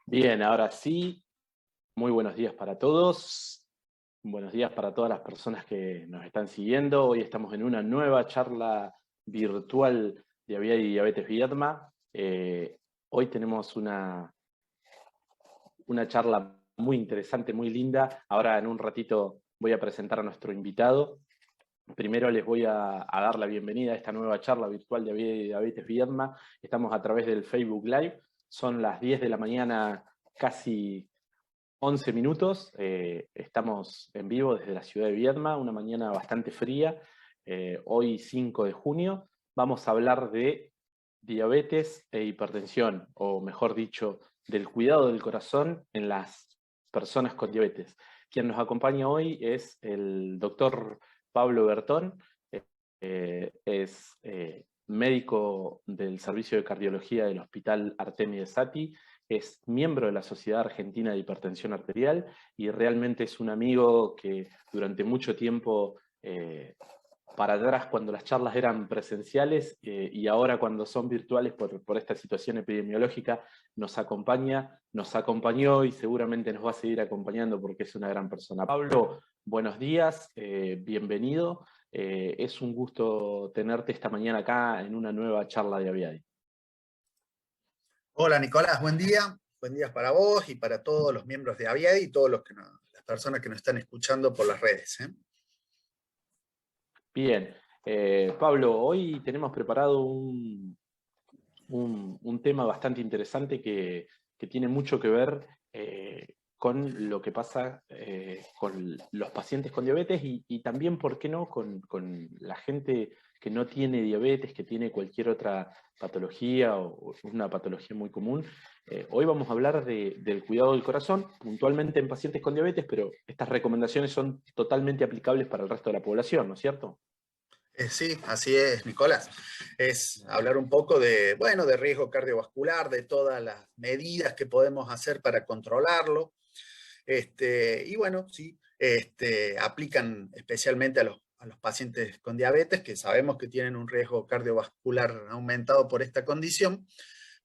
Bien, ahora sí, muy buenos días para todos. Buenos días para todas las personas que nos están siguiendo. Hoy estamos en una nueva charla virtual de Aviadi y Diabetes Viedma. Hoy tenemos una charla muy interesante, muy linda. Ahora en un ratito voy a presentar a nuestro invitado. Primero les voy a dar la bienvenida a esta nueva charla virtual de Aviadi y Diabetes Viedma. Estamos a través del Facebook Live. Son las 10 de la mañana, casi 11 minutos, estamos en vivo desde la ciudad de Viedma, una mañana bastante fría, hoy 5 de junio, vamos a hablar de diabetes e hipertensión, o mejor dicho, del cuidado del corazón en las personas con diabetes. Quien nos acompaña hoy es el doctor Pablo Bertón, es médico del Servicio de Cardiología del Hospital Artemio Sati, es miembro de la Sociedad Argentina de Hipertensión Arterial y realmente es un amigo que durante mucho tiempo, para atrás cuando las charlas eran presenciales y ahora cuando son virtuales por esta situación epidemiológica, nos acompañó y seguramente nos va a seguir acompañando porque es una gran persona. Pablo, buenos días, bienvenido. Es un gusto tenerte esta mañana acá en una nueva charla de Aviadi. Hola Nicolás, buen día. Buen día para vos y para todos los miembros de Aviadi y todas las personas que nos están escuchando por las redes. Bien, Pablo, hoy tenemos preparado un tema bastante interesante que tiene mucho que ver con lo que pasa con los pacientes con diabetes y también, ¿por qué no?, con la gente que no tiene diabetes, que tiene cualquier otra patología o una patología muy común. Hoy vamos a hablar del cuidado del corazón, puntualmente en pacientes con diabetes, pero estas recomendaciones son totalmente aplicables para el resto de la población, ¿no es cierto? Sí, así es, Nicolás. Es hablar un poco de riesgo cardiovascular, de todas las medidas que podemos hacer para controlarlo. Y bueno, sí, aplican especialmente a los pacientes con diabetes, que sabemos que tienen un riesgo cardiovascular aumentado por esta condición,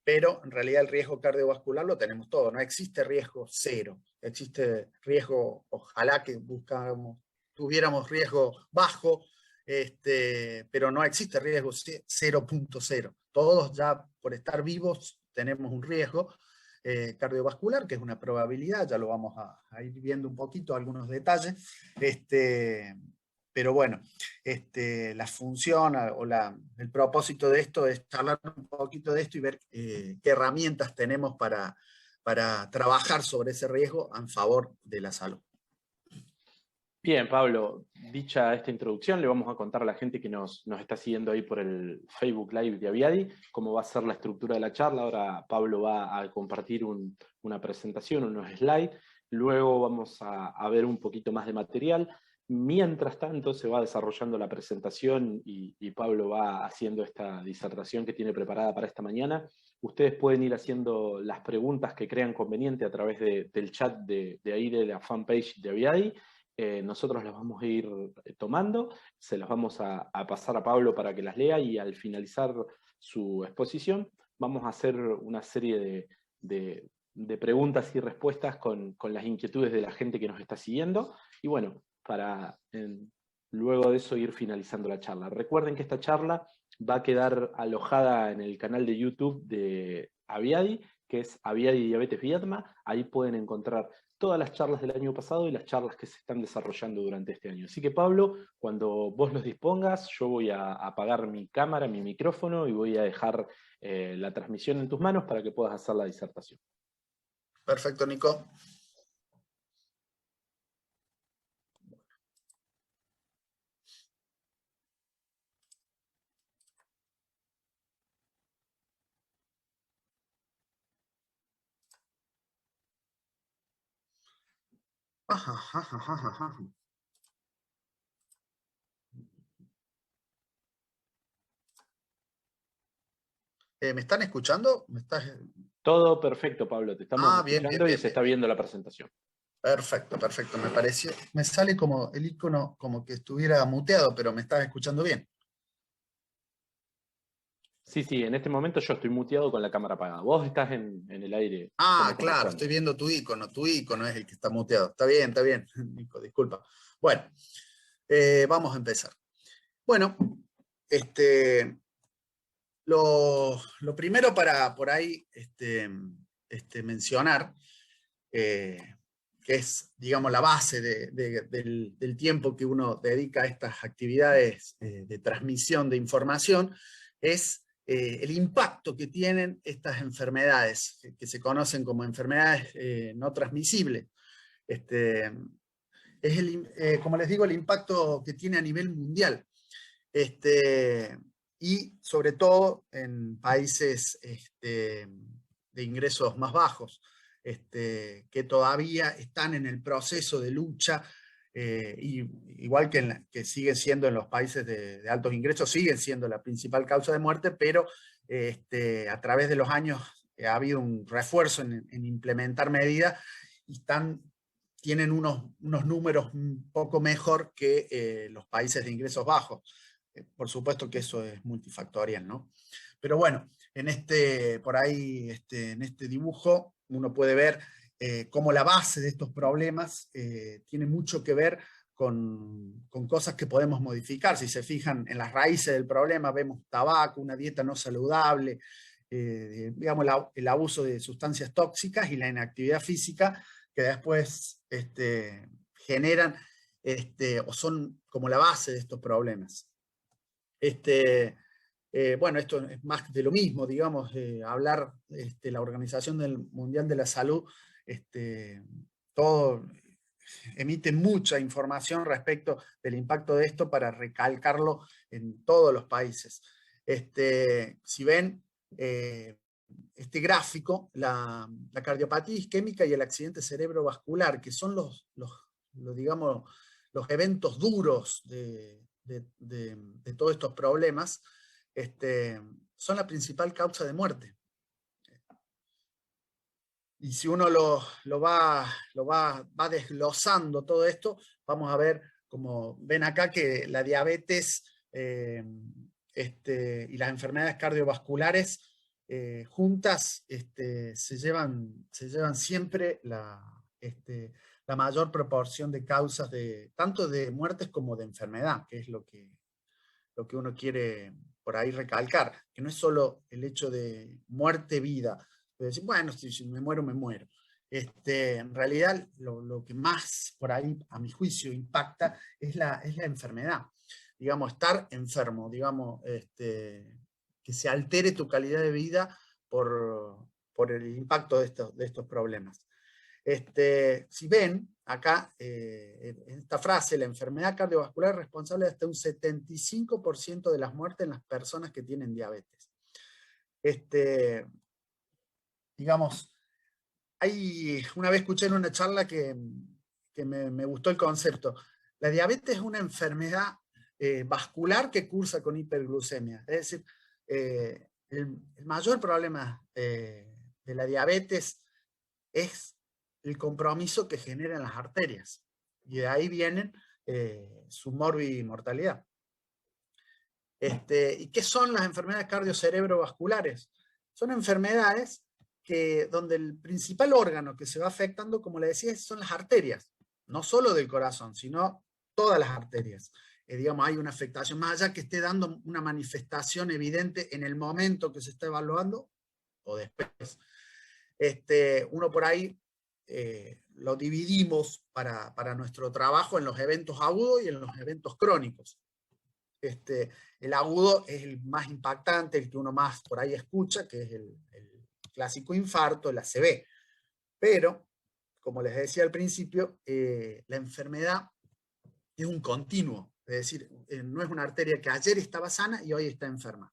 pero en realidad el riesgo cardiovascular lo tenemos todo, no existe riesgo cero, existe riesgo, ojalá que tuviéramos riesgo bajo, pero no existe riesgo 0.0. Todos ya por estar vivos tenemos un riesgo cardiovascular, que es una probabilidad, ya lo vamos a ir viendo un poquito, algunos detalles, pero bueno, la función el propósito de esto es charlar un poquito de esto y ver qué herramientas tenemos para trabajar sobre ese riesgo en favor de la salud. Bien, Pablo, dicha esta introducción, le vamos a contar a la gente que nos está siguiendo ahí por el Facebook Live de Aviadi cómo va a ser la estructura de la charla. Ahora Pablo va a compartir una presentación, unos slides, luego vamos a ver un poquito más de material. Mientras tanto se va desarrollando la presentación y Pablo va haciendo esta disertación que tiene preparada para esta mañana. Ustedes pueden ir haciendo las preguntas que crean conveniente a través del chat de ahí de la fanpage de Aviadi. Nosotros las vamos a ir tomando, se las vamos a pasar a Pablo para que las lea y al finalizar su exposición vamos a hacer una serie de preguntas y respuestas con las inquietudes de la gente que nos está siguiendo y bueno, para luego de eso ir finalizando la charla. Recuerden que esta charla va a quedar alojada en el canal de YouTube de Aviadi, que es Aviadi Diabetes Viedma. Ahí pueden encontrar todas las charlas del año pasado y las charlas que se están desarrollando durante este año. Así que Pablo, cuando vos los dispongas, yo voy a apagar mi cámara, mi micrófono y voy a dejar la transmisión en tus manos para que puedas hacer la disertación. Perfecto, Nico. ¿Me están escuchando? Todo perfecto, Pablo, te estamos Bien, bien, escuchando y bien, se bien. está viendo la presentación. Perfecto, perfecto. Me sale como el icono como que estuviera muteado, pero me estás escuchando bien. Sí, sí, en este momento yo estoy muteado con la cámara apagada. Vos estás en el aire Ah, como claro, corresponde. estoy viendo tu icono es el que está muteado. Está bien, Nico, disculpa. Bueno, vamos a empezar. Bueno, este, lo primero para por ahí mencionar, que es, digamos, la base del tiempo que uno dedica a estas actividades de transmisión de información, es el impacto que tienen estas enfermedades, que se conocen como enfermedades no transmisibles. Este, como les digo, el impacto que tiene a nivel mundial. Y sobre todo en países de ingresos más bajos, que todavía están en el proceso de lucha, y, igual que siguen siendo en los países de altos ingresos, siguen siendo la principal causa de muerte, pero a través de los años ha habido un refuerzo en implementar medidas y tienen unos números un poco mejor que los países de ingresos bajos. Por supuesto que eso es multifactorial, ¿no? Pero bueno, por ahí, en este dibujo, uno puede ver cómo la base de estos problemas tiene mucho que ver con cosas que podemos modificar. Si se fijan en las raíces del problema, vemos tabaco, una dieta no saludable, digamos, el abuso de sustancias tóxicas y la inactividad física, que después generan o son como la base de estos problemas. Bueno, esto es más de lo mismo, digamos, hablar, la Organización Mundial de la Salud, todo emite mucha información respecto del impacto de esto para recalcarlo en todos los países. Si ven este gráfico, la cardiopatía isquémica y el accidente cerebrovascular, que son digamos, los eventos duros de todos estos problemas, son la principal causa de muerte. Y si uno va desglosando todo esto, vamos a ver, como ven acá, que la diabetes y las enfermedades cardiovasculares juntas se llevan siempre la mayor proporción de causas tanto de muertes como de enfermedad, que es lo que uno quiere por ahí recalcar, que no es solo el hecho de muerte-vida, de decir, bueno, si me muero, me muero. En realidad, lo que más por ahí, a mi juicio, impacta es la enfermedad. Digamos, estar enfermo, digamos, que se altere tu calidad de vida por el impacto de estos problemas. Si ven, acá, en esta frase, la enfermedad cardiovascular es responsable de hasta un 75% de las muertes en las personas que tienen diabetes. Digamos, una vez escuché en una charla que me gustó el concepto. La diabetes es una enfermedad vascular que cursa con hiperglucemia. Es decir, el mayor problema de la diabetes es el compromiso que generan las arterias. Y de ahí vienen su mortalidad. ¿Y qué son las enfermedades cardiocerebrovasculares? Son enfermedades donde el principal órgano que se va afectando, como le decía, son las arterias. No solo del corazón, sino todas las arterias. Digamos, hay una afectación, más allá que esté dando una manifestación evidente en el momento que se está evaluando o después. Uno por ahí lo dividimos para nuestro trabajo en los eventos agudos y en los eventos crónicos. El agudo es el más impactante, el que uno más por ahí escucha, que es el clásico infarto, el ACV. Pero, como les decía al principio, la enfermedad es un continuo, es decir, no es una arteria que ayer estaba sana y hoy está enferma.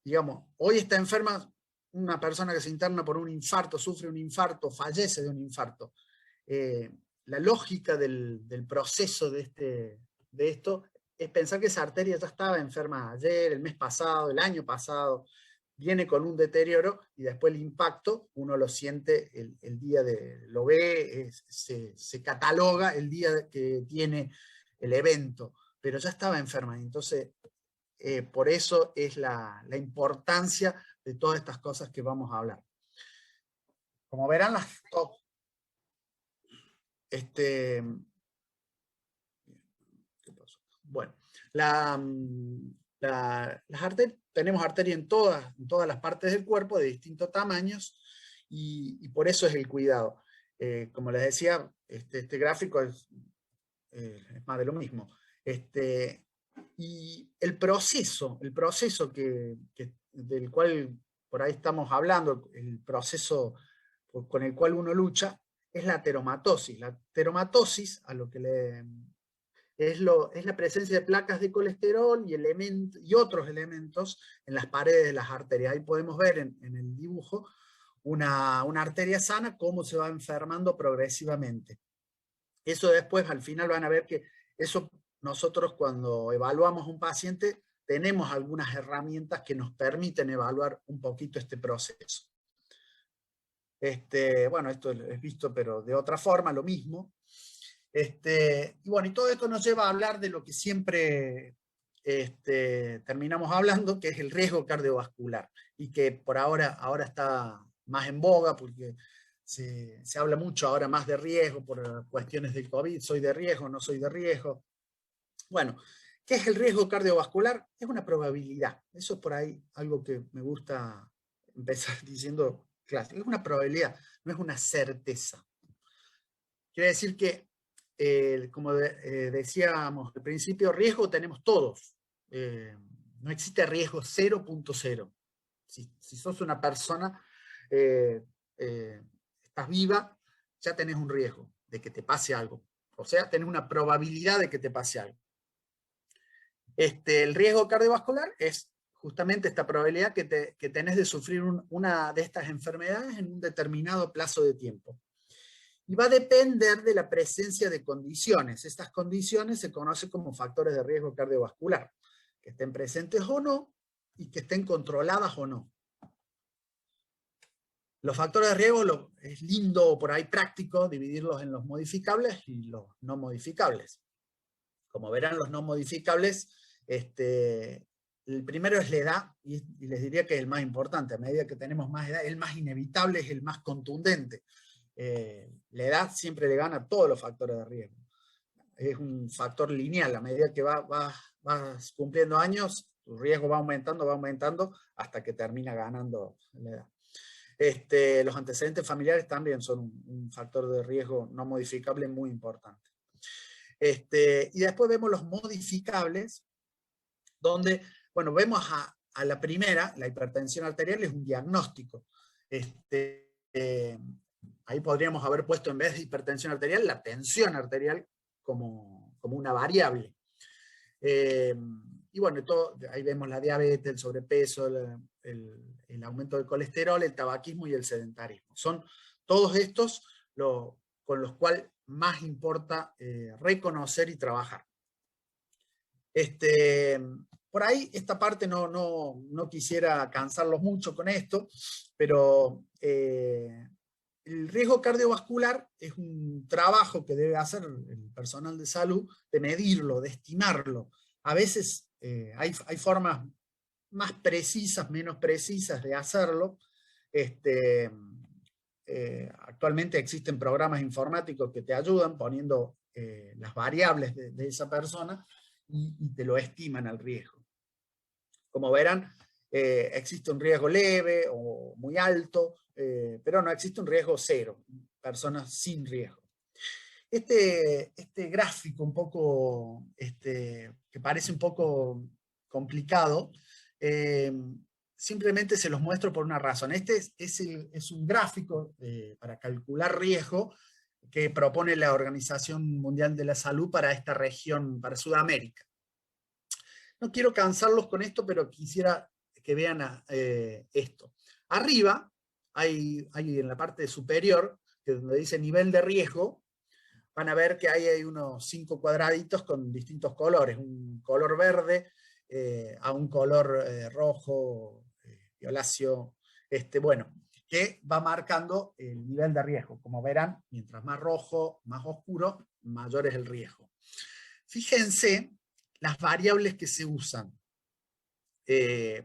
Digamos, hoy está enferma una persona que se interna por un infarto, sufre un infarto, fallece de un infarto. La lógica del proceso de esto es pensar que esa arteria ya estaba enferma ayer, el mes pasado, el año pasado, viene con un deterioro y después el impacto uno lo siente el día lo ve, se cataloga el día que tiene el evento, pero ya estaba enferma. Entonces, por eso es la importancia de todas estas cosas que vamos a hablar. Como verán, bueno, las arterias, tenemos arterias en todas las partes del cuerpo de distintos tamaños, y por eso es el cuidado. Como les decía, este gráfico es más de lo mismo. Y el proceso del cual por ahí estamos hablando, el proceso con el cual uno lucha, es la ateromatosis. La ateromatosis, a lo que es la presencia de placas de colesterol y otros elementos en las paredes de las arterias. Ahí podemos ver en el dibujo una arteria sana, cómo se va enfermando progresivamente. Eso después, al final van a ver que eso nosotros cuando evaluamos a un paciente, tenemos algunas herramientas que nos permiten evaluar un poquito este proceso. Bueno, esto es visto, pero de otra forma, lo mismo. Y bueno, y todo esto nos lleva a hablar de lo que siempre terminamos hablando, que es el riesgo cardiovascular, y que por ahora está más en boga, porque se habla mucho ahora más de riesgo por cuestiones del COVID, soy de riesgo, no soy de riesgo. Bueno, ¿qué es el riesgo cardiovascular? Es una probabilidad. Eso es por ahí algo que me gusta empezar diciendo, claro, es una probabilidad, no es una certeza. Quiere decir que, como decíamos al principio, riesgo tenemos todos. No existe riesgo 0.0. Si sos una persona, estás viva, ya tenés un riesgo de que te pase algo. O sea, tenés una probabilidad de que te pase algo. El riesgo cardiovascular es justamente esta probabilidad que tenés de sufrir una de estas enfermedades en un determinado plazo de tiempo. Y va a depender de la presencia de condiciones. Estas condiciones se conocen como factores de riesgo cardiovascular, que estén presentes o no, y que estén controladas o no. Los factores de riesgo es lindo, por ahí práctico, dividirlos en los modificables y los no modificables. Como verán, los no modificables, el primero es la edad, y les diría que es el más importante. A medida que tenemos más edad, el más inevitable es el más contundente. La edad siempre le gana a todos los factores de riesgo. Es un factor lineal. A medida que vas cumpliendo años, tu riesgo va aumentando hasta que termina ganando la edad. Los antecedentes familiares también son un factor de riesgo no modificable muy importante. Y después vemos los modificables, donde, bueno, vemos a la primera, la hipertensión arterial es un diagnóstico. Ahí podríamos haber puesto en vez de hipertensión arterial, la tensión arterial como una variable. Y bueno, ahí vemos la diabetes, el sobrepeso, el aumento del colesterol, el tabaquismo y el sedentarismo. Son todos estos con los cuales más importa reconocer y trabajar. Por ahí esta parte no quisiera cansarlos mucho con esto, pero el riesgo cardiovascular es un trabajo que debe hacer el personal de salud de medirlo, de estimarlo. A veces hay formas más precisas, menos precisas de hacerlo. Actualmente existen programas informáticos que te ayudan poniendo las variables de esa persona y te lo estiman al riesgo. Como verán, existe un riesgo leve o muy alto, pero no existe un riesgo cero, personas sin riesgo. Este gráfico un poco, que parece un poco complicado, simplemente se los muestro por una razón. Este es un gráfico para calcular riesgo que propone la Organización Mundial de la Salud para esta región, para Sudamérica. No quiero cansarlos con esto, pero quisiera que vean esto. Arriba hay en la parte superior, que donde dice nivel de riesgo, van a ver que ahí hay unos 5 cuadraditos con distintos colores, un color verde a un color rojo, violáceo, bueno, que va marcando el nivel de riesgo. Como verán, mientras más rojo, más oscuro, mayor es el riesgo. Fíjense las variables que se usan.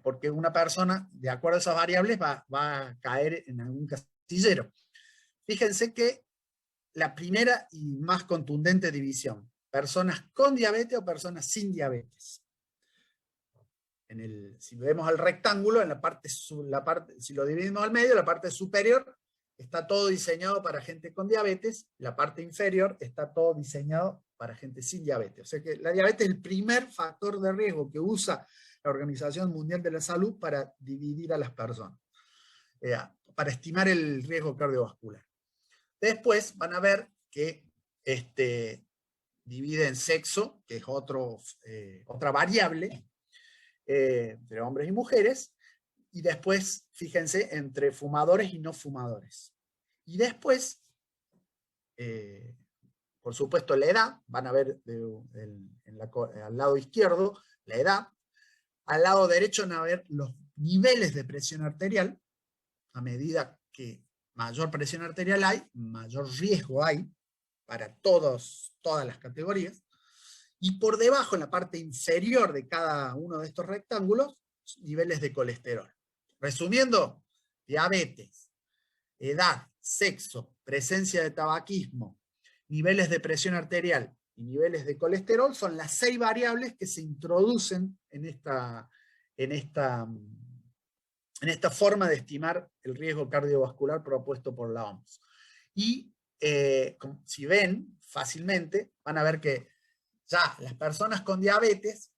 porque una persona, de acuerdo a esas variables, va a caer en algún casillero. Fíjense que la primera y más contundente división, personas con diabetes o personas sin diabetes. Si vemos el rectángulo, en si lo dividimos al medio, la parte superior está todo diseñado para gente con diabetes, la parte inferior está todo diseñado para gente sin diabetes. O sea que la diabetes es el primer factor de riesgo que usa la Organización Mundial de la Salud para dividir a las personas, para estimar el riesgo cardiovascular. Después van a ver que divide en sexo, que es otra variable, entre hombres y mujeres, y después, fíjense, entre fumadores y no fumadores. Y después, por supuesto, la edad, van a ver al lado izquierdo la edad, al lado derecho van a ver los niveles de presión arterial. A medida que mayor presión arterial hay, mayor riesgo hay para todas las categorías. Y por debajo, en la parte inferior de cada uno de estos rectángulos, niveles de colesterol. Resumiendo, diabetes, edad, sexo, presencia de tabaquismo, niveles de presión arterial y niveles de colesterol son las 6 variables que se introducen en esta forma de estimar el riesgo cardiovascular propuesto por la OMS. Y si ven fácilmente, van a ver que ya las personas con diabetes,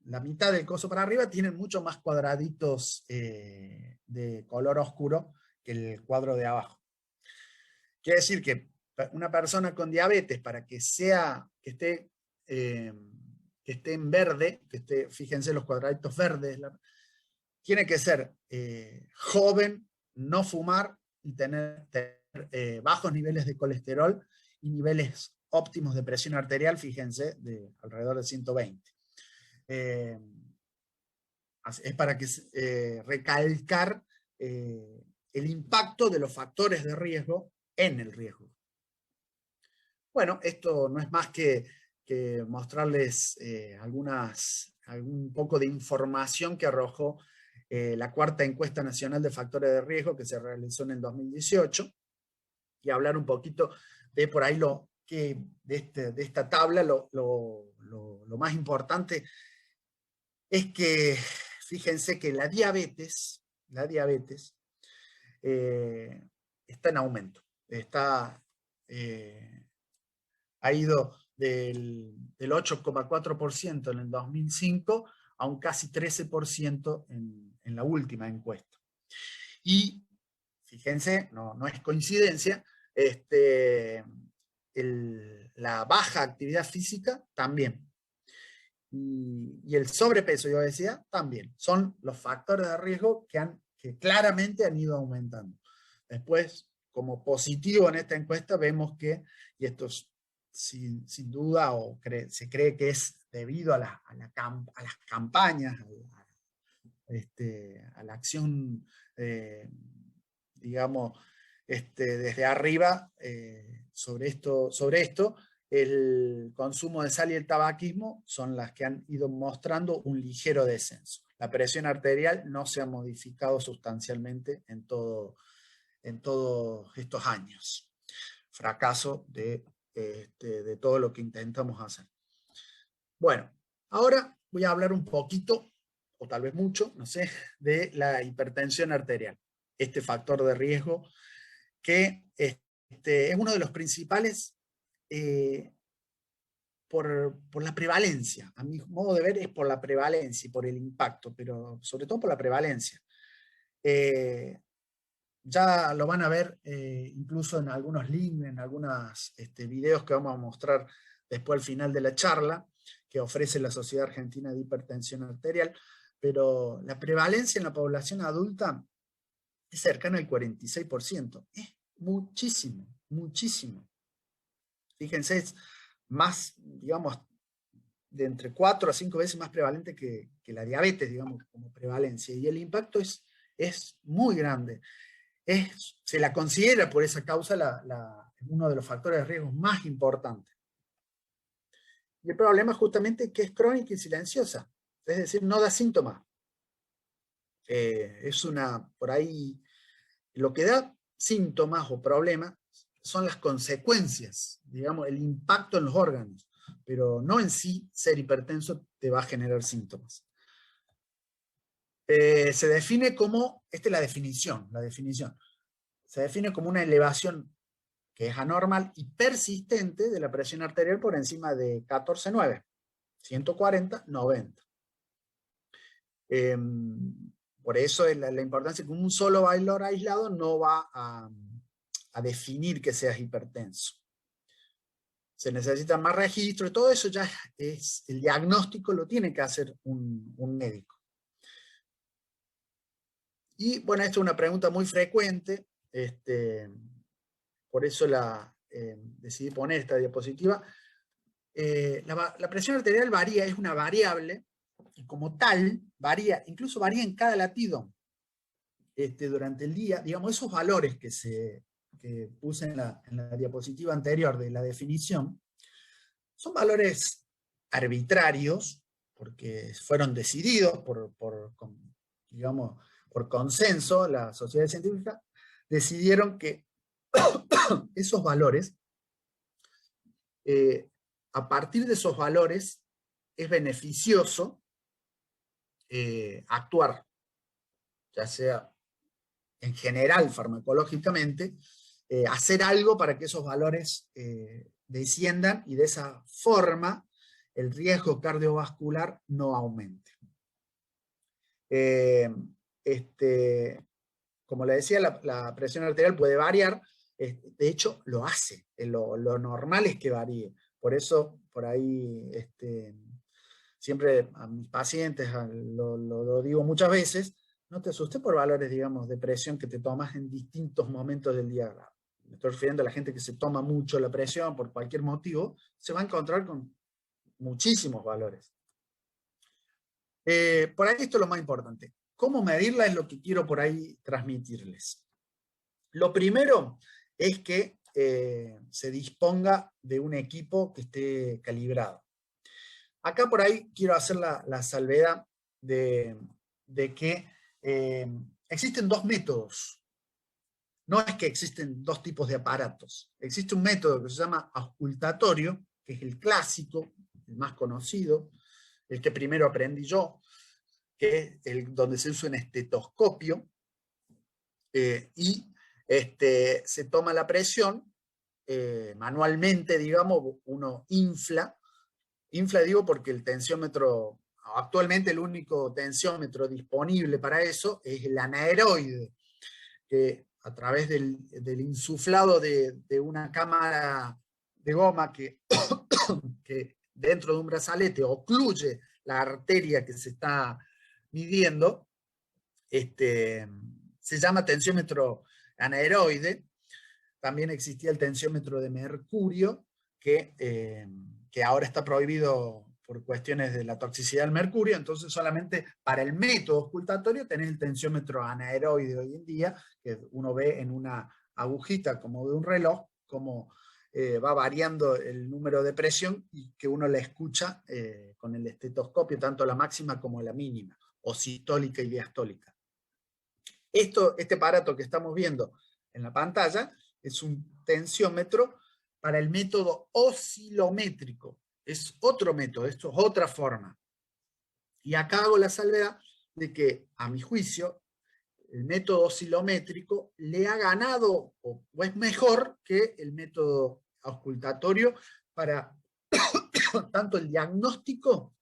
la mitad del coso para arriba, tienen mucho más cuadraditos de color oscuro que el cuadro de abajo. Quiere decir que una persona con diabetes, para que esté en verde, fíjense los cuadraditos verdes, tiene que ser joven, no fumar y tener bajos niveles de colesterol y niveles óptimos de presión arterial, fíjense, de alrededor de 120. Es para recalcar el impacto de los factores de riesgo en el riesgo. Bueno, esto no es más que mostrarles algún poco de información que arrojó la 4ª encuesta nacional de factores de riesgo que se realizó en el 2018, y hablar un poquito de por ahí de esta tabla. Lo más importante es que fíjense que la diabetes está en aumento. Ha ido del 8,4% en el 2005 a un casi 13% en la última encuesta. Y fíjense, no es coincidencia, la baja actividad física también. Y el sobrepeso, yo decía, también. Son los factores de riesgo que claramente han ido aumentando. Después, como positivo en esta encuesta, vemos que, y esto es sin duda, se cree que es debido a las campañas, a la acción, digamos, desde arriba sobre esto, el consumo de sal y el tabaquismo son las que han ido mostrando un ligero descenso. La presión arterial no se ha modificado sustancialmente en todos estos años. Fracaso de todo lo que intentamos hacer. Bueno, ahora voy a hablar un poquito, o tal vez mucho, no sé, de la hipertensión arterial. Este factor de riesgo que es uno de los principales por la prevalencia. A mi modo de ver es por la prevalencia y por el impacto, pero sobre todo por la prevalencia. Ya lo van a ver incluso en algunos links, en algunos videos que vamos a mostrar después al final de la charla, que ofrece la Sociedad Argentina de Hipertensión Arterial, pero la prevalencia en la población adulta es cercana al 46%. Es muchísimo, muchísimo. Fíjense, es más, digamos, de entre 4 a 5 veces más prevalente que la diabetes, digamos, como prevalencia. Y el impacto es muy grande. Se la considera por esa causa uno de los factores de riesgo más importantes. Y el problema es justamente que es crónica y silenciosa, es decir, no da síntomas. por ahí, lo que da síntomas o problemas son las consecuencias, digamos, el impacto en los órganos, pero no en sí ser hipertenso te va a generar síntomas. Se define como, esta es la definición, se define como una elevación que es anormal y persistente de la presión arterial por encima de 14,9, 140, 90. Por eso es la importancia que un solo valor aislado no va a definir que seas hipertenso. Se necesita más registro, y todo eso ya es, el diagnóstico lo tiene que hacer un médico. Y bueno, esta es una pregunta muy frecuente, por eso decidí poner esta diapositiva. La presión arterial varía, es una variable, y como tal, incluso varía en cada latido durante el día. Digamos, esos valores que puse en la diapositiva anterior de la definición, son valores arbitrarios, porque fueron decididos digamos, por consenso. La sociedad científica decidieron que esos valores, a partir de esos valores, es beneficioso actuar, ya sea en general farmacológicamente, hacer algo para que esos valores desciendan y de esa forma el riesgo cardiovascular no aumente. Como le decía, la presión arterial puede variar, de hecho lo hace, lo normal es que varíe. Por eso, por ahí, siempre a mis pacientes lo digo muchas veces: no te asustes por valores, digamos, de presión que te tomas en distintos momentos del día. Me estoy refiriendo a la gente que se toma mucho la presión por cualquier motivo, se va a encontrar con muchísimos valores. Por ahí esto es lo más importante. ¿Cómo medirla? Es lo que quiero por ahí transmitirles. Lo primero es que se disponga de un equipo que esté calibrado. Acá por ahí quiero hacer la salvedad de que existen dos métodos. No es que existen dos tipos de aparatos. Existe un método que se llama auscultatorio, que es el clásico, el más conocido, el que primero aprendí yo, que es donde se usa un estetoscopio, y se toma la presión manualmente, digamos, uno infla digo porque el tensiómetro, actualmente el único tensiómetro disponible para eso es el anaeroide, que a través del insuflado de una cámara de goma que dentro de un brazalete ocluye la arteria que se está midiendo, se llama tensiómetro anaeroide. También existía el tensiómetro de mercurio, que ahora está prohibido por cuestiones de la toxicidad del mercurio. Entonces solamente para el método auscultatorio tenés el tensiómetro anaeroide hoy en día, que uno ve en una agujita como de un reloj, como va variando el número de presión y que uno la escucha con el estetoscopio, tanto la máxima como la mínima, o sistólica y diastólica. Este aparato que estamos viendo en la pantalla es un tensiómetro para el método oscilométrico. Es otro método, esto es otra forma. Y acá hago la salvedad de que, a mi juicio, el método oscilométrico le ha ganado o es mejor que el método auscultatorio para tanto el diagnóstico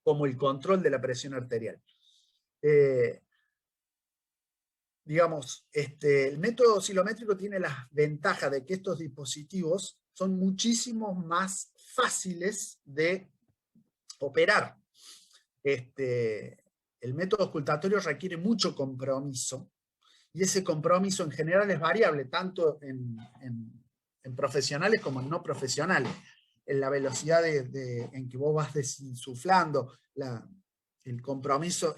como el control de la presión arterial. Digamos, el método oscilométrico tiene la ventaja de que estos dispositivos son muchísimo más fáciles de operar. El método auscultatorio requiere mucho compromiso, y ese compromiso en general es variable, tanto en profesionales como en no profesionales. En la velocidad en que vos vas desinsuflando, el compromiso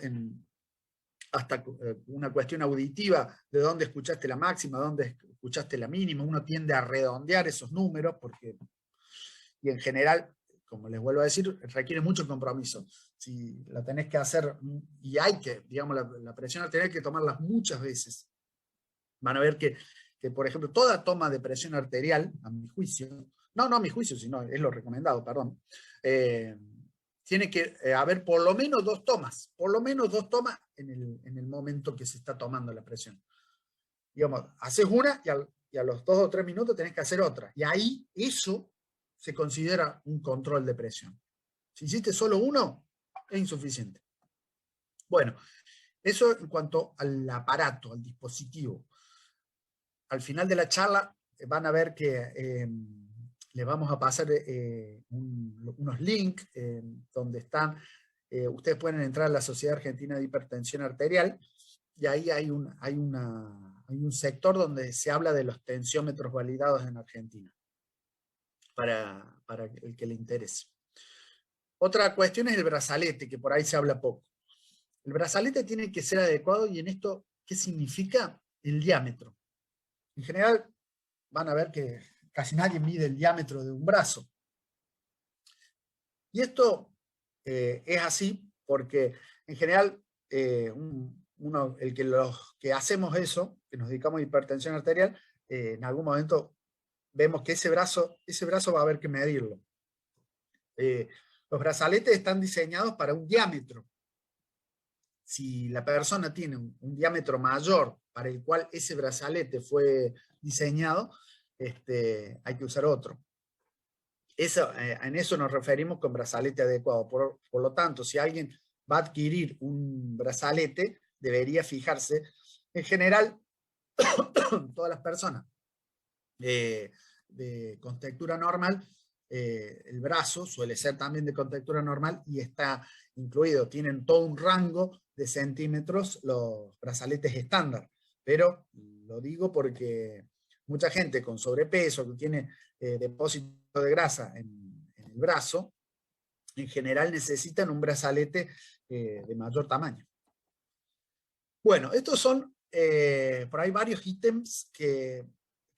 hasta una cuestión auditiva, de dónde escuchaste la máxima, dónde escuchaste la mínima. Uno tiende a redondear esos números, y en general, como les vuelvo a decir, requiere mucho compromiso. Si la tenés que hacer, y hay que, digamos, la presión arterial hay que tomarlas muchas veces. Van a ver que, por ejemplo, toda toma de presión arterial, a mi juicio, no a mi juicio, sino es lo recomendado, perdón, tiene que haber por lo menos 2 tomas, en el momento que se está tomando la presión. Digamos, haces una y a los 2 o 3 minutos tenés que hacer otra. Y ahí eso se considera un control de presión. Si hiciste solo uno, es insuficiente. Bueno, eso en cuanto al aparato, al dispositivo. Al final de la charla van a ver que les vamos a pasar unos links donde están, ustedes pueden entrar a la Sociedad Argentina de Hipertensión Arterial, y ahí hay un sector donde se habla de los tensiómetros validados en Argentina, para el que le interese. Otra cuestión es el brazalete, que por ahí se habla poco. El brazalete tiene que ser adecuado, y en esto, ¿qué significa? El diámetro. En general, van a ver que casi nadie mide el diámetro de un brazo. Y esto es así porque, en general, los que hacemos eso, que nos dedicamos a hipertensión arterial, en algún momento vemos que ese brazo va a haber que medirlo. Los brazaletes están diseñados para un diámetro. Si la persona tiene un diámetro mayor para el cual ese brazalete fue diseñado, hay que usar otro. En eso nos referimos con brazalete adecuado. Por lo tanto, si alguien va a adquirir un brazalete, debería fijarse. En general, todas las personas con textura normal, el brazo suele ser también de contextura normal y está incluido, tienen todo un rango de centímetros los brazaletes estándar, pero lo digo porque mucha gente con sobrepeso que tiene depósito de grasa en el brazo, en general necesitan un brazalete de mayor tamaño. Bueno, estos son por ahí varios ítems que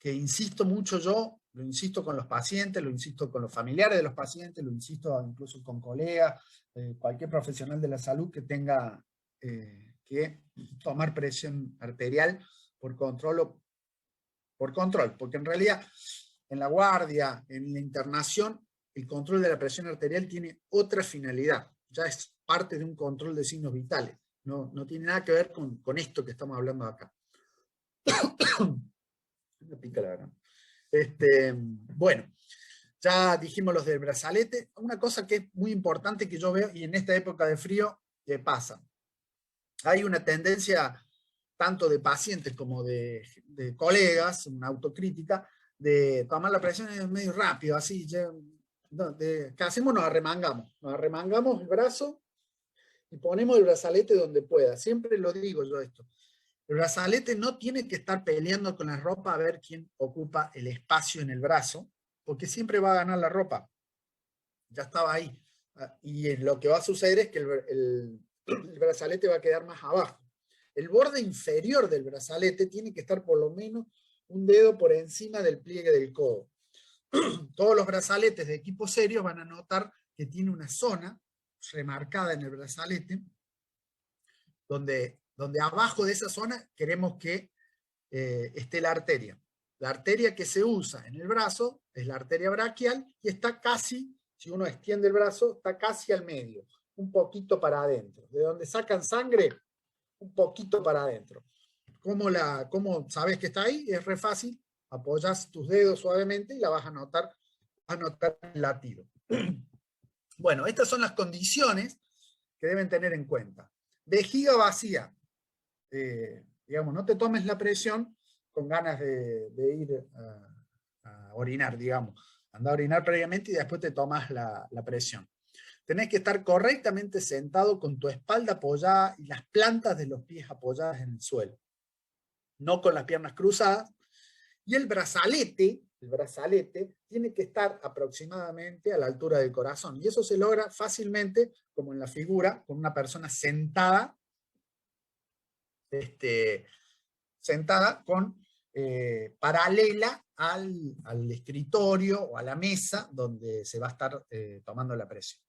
insisto mucho yo, lo insisto con los pacientes, lo insisto con los familiares de los pacientes, lo insisto incluso con colegas, cualquier profesional de la salud que tenga que tomar presión arterial por control, porque en realidad en la guardia, en la internación, el control de la presión arterial tiene otra finalidad, ya es parte de un control de signos vitales, no tiene nada que ver con esto que estamos hablando acá. Me pica la garganta. Bueno, ya dijimos los del brazalete. Una cosa que es muy importante que yo veo, y en esta época de frío pasa, hay una tendencia tanto de pacientes como de colegas, una autocrítica, de tomar la presión medio rápido, así, ¿qué hacemos? Nos arremangamos el brazo y ponemos el brazalete donde pueda. Siempre lo digo yo esto. El brazalete no tiene que estar peleando con la ropa a ver quién ocupa el espacio en el brazo, porque siempre va a ganar la ropa. Ya estaba ahí. Y lo que va a suceder es que el brazalete va a quedar más abajo. El borde inferior del brazalete tiene que estar por lo menos un dedo por encima del pliegue del codo. Todos los brazaletes de equipo serio van a notar que tiene una zona remarcada en el brazalete donde abajo de esa zona queremos que esté la arteria. La arteria que se usa en el brazo es la arteria braquial y está casi, si uno extiende el brazo, está casi al medio, un poquito para adentro. De donde sacan sangre, un poquito para adentro. ¿Cómo sabes que está ahí? Es re fácil. Apoyas tus dedos suavemente y la vas a notar el latido. Bueno, estas son las condiciones que deben tener en cuenta. Vejiga vacía. Digamos, no te tomes la presión con ganas de ir a orinar, digamos. Anda a orinar previamente y después te tomas la presión. Tenés que estar correctamente sentado con tu espalda apoyada y las plantas de los pies apoyadas en el suelo. No con las piernas cruzadas. Y el brazalete tiene que estar aproximadamente a la altura del corazón. Y eso se logra fácilmente, como en la figura, con una persona sentada, sentada paralela al escritorio o a la mesa donde se va a estar tomando la presión.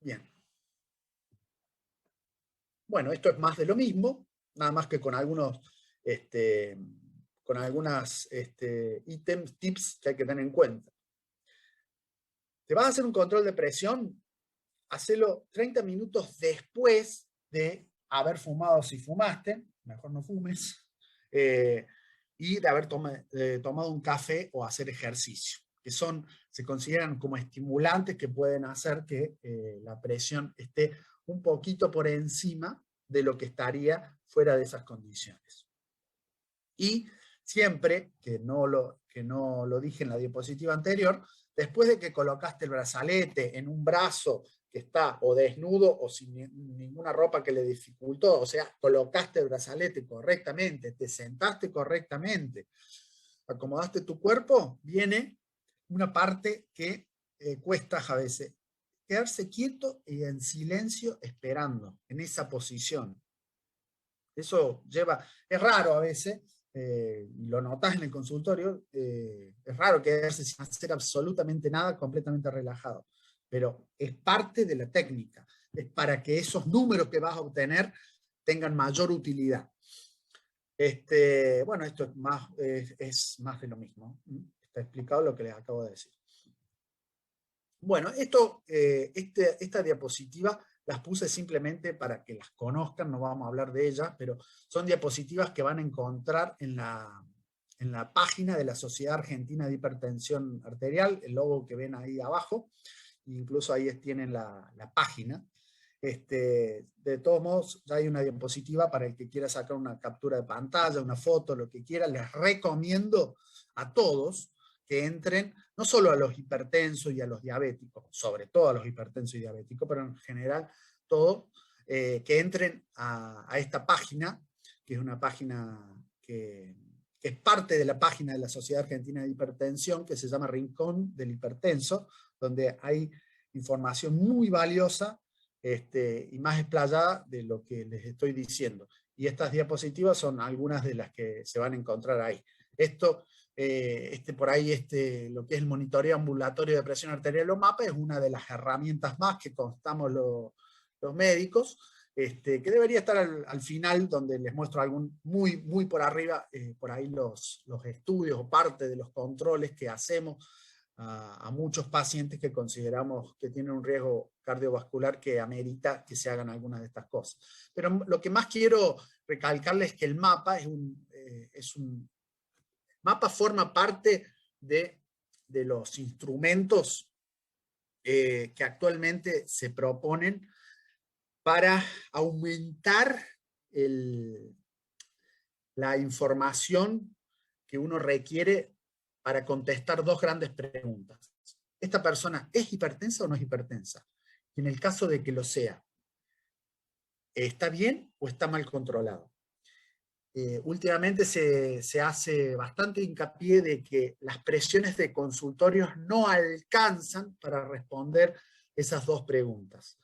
Bien. Bueno, esto es más de lo mismo, nada más que con algunos ítems, tips que hay que tener en cuenta. Te vas a hacer un control de presión, hacelo 30 minutos después de haber fumado, si fumaste, mejor no fumes, y de haber tomado un café o hacer ejercicio, que se consideran como estimulantes que pueden hacer que la presión esté un poquito por encima de lo que estaría fuera de esas condiciones. Y siempre, que no lo dije en la diapositiva anterior, después de que colocaste el brazalete en un brazo que está o desnudo o sin ninguna ropa que le dificultó, o sea, colocaste el brazalete correctamente, te sentaste correctamente, acomodaste tu cuerpo, viene una parte que cuesta a veces. Quedarse quieto y en silencio esperando, en esa posición. Eso es raro a veces, lo notas en el consultorio, es raro quedarse sin hacer absolutamente nada, completamente relajado, pero es parte de la técnica, es para que esos números que vas a obtener tengan mayor utilidad. Bueno, esto es más de lo mismo, está explicado lo que les acabo de decir. Bueno, esta diapositiva las puse simplemente para que las conozcan, no vamos a hablar de ellas, pero son diapositivas que van a encontrar en la página de la Sociedad Argentina de Hipertensión Arterial, el logo que ven ahí abajo, incluso ahí tienen la página. De todos modos, ya hay una diapositiva para el que quiera sacar una captura de pantalla, una foto, lo que quiera. Les recomiendo a todos que entren, no solo a los hipertensos y a los diabéticos, sobre todo a los hipertensos y diabéticos, pero en general todos, que entren a esta página, que es una página que es parte de la página de la Sociedad Argentina de Hipertensión, que se llama Rincón del Hipertenso, donde hay información muy valiosa y más explayada de lo que les estoy diciendo. Y estas diapositivas son algunas de las que se van a encontrar ahí. Esto por ahí lo que es el monitoreo ambulatorio de presión arterial o MAPA es una de las herramientas más que constamos los médicos, que debería estar al final, donde les muestro muy por arriba, por ahí los estudios o parte de los controles que hacemos a muchos pacientes que consideramos que tienen un riesgo cardiovascular que amerita que se hagan algunas de estas cosas. Pero lo que más quiero recalcarles es que el MAPA MAPA forma parte de los instrumentos que actualmente se proponen para aumentar la información que uno requiere para contestar dos grandes preguntas. ¿Esta persona es hipertensa o no es hipertensa? Y en el caso de que lo sea, ¿está bien o está mal controlado? Últimamente se hace bastante hincapié de que las presiones de consultorios no alcanzan para responder esas dos preguntas.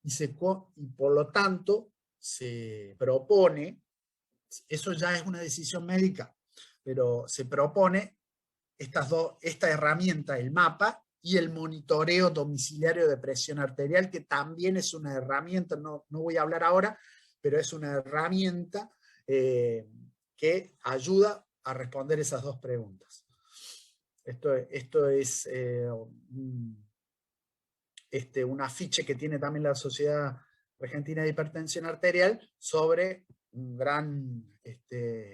Y por lo tanto se propone, eso ya es una decisión médica, pero se propone esta herramienta, el MAPA, y el monitoreo domiciliario de presión arterial, que también es una herramienta, no voy a hablar ahora, pero es una herramienta que ayuda a responder esas dos preguntas. Esto es un afiche que tiene también la Sociedad Argentina de Hipertensión Arterial sobre un gran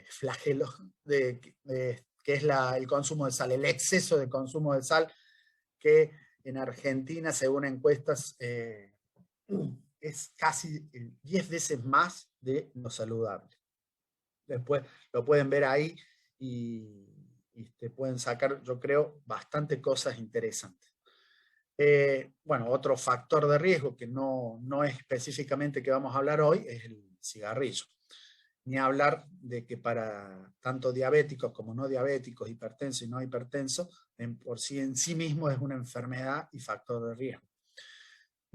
flagelo que es el consumo de sal, el exceso de consumo de sal, que en Argentina, según encuestas, es casi 10 veces más de lo saludable. Después lo pueden ver ahí y te pueden sacar, yo creo, bastante cosas interesantes. Bueno, otro factor de riesgo que no es específicamente que vamos a hablar hoy es el cigarrillo. Ni hablar de que para tanto diabéticos como no diabéticos, hipertensos y no hipertensos, por sí en sí mismo es una enfermedad y factor de riesgo.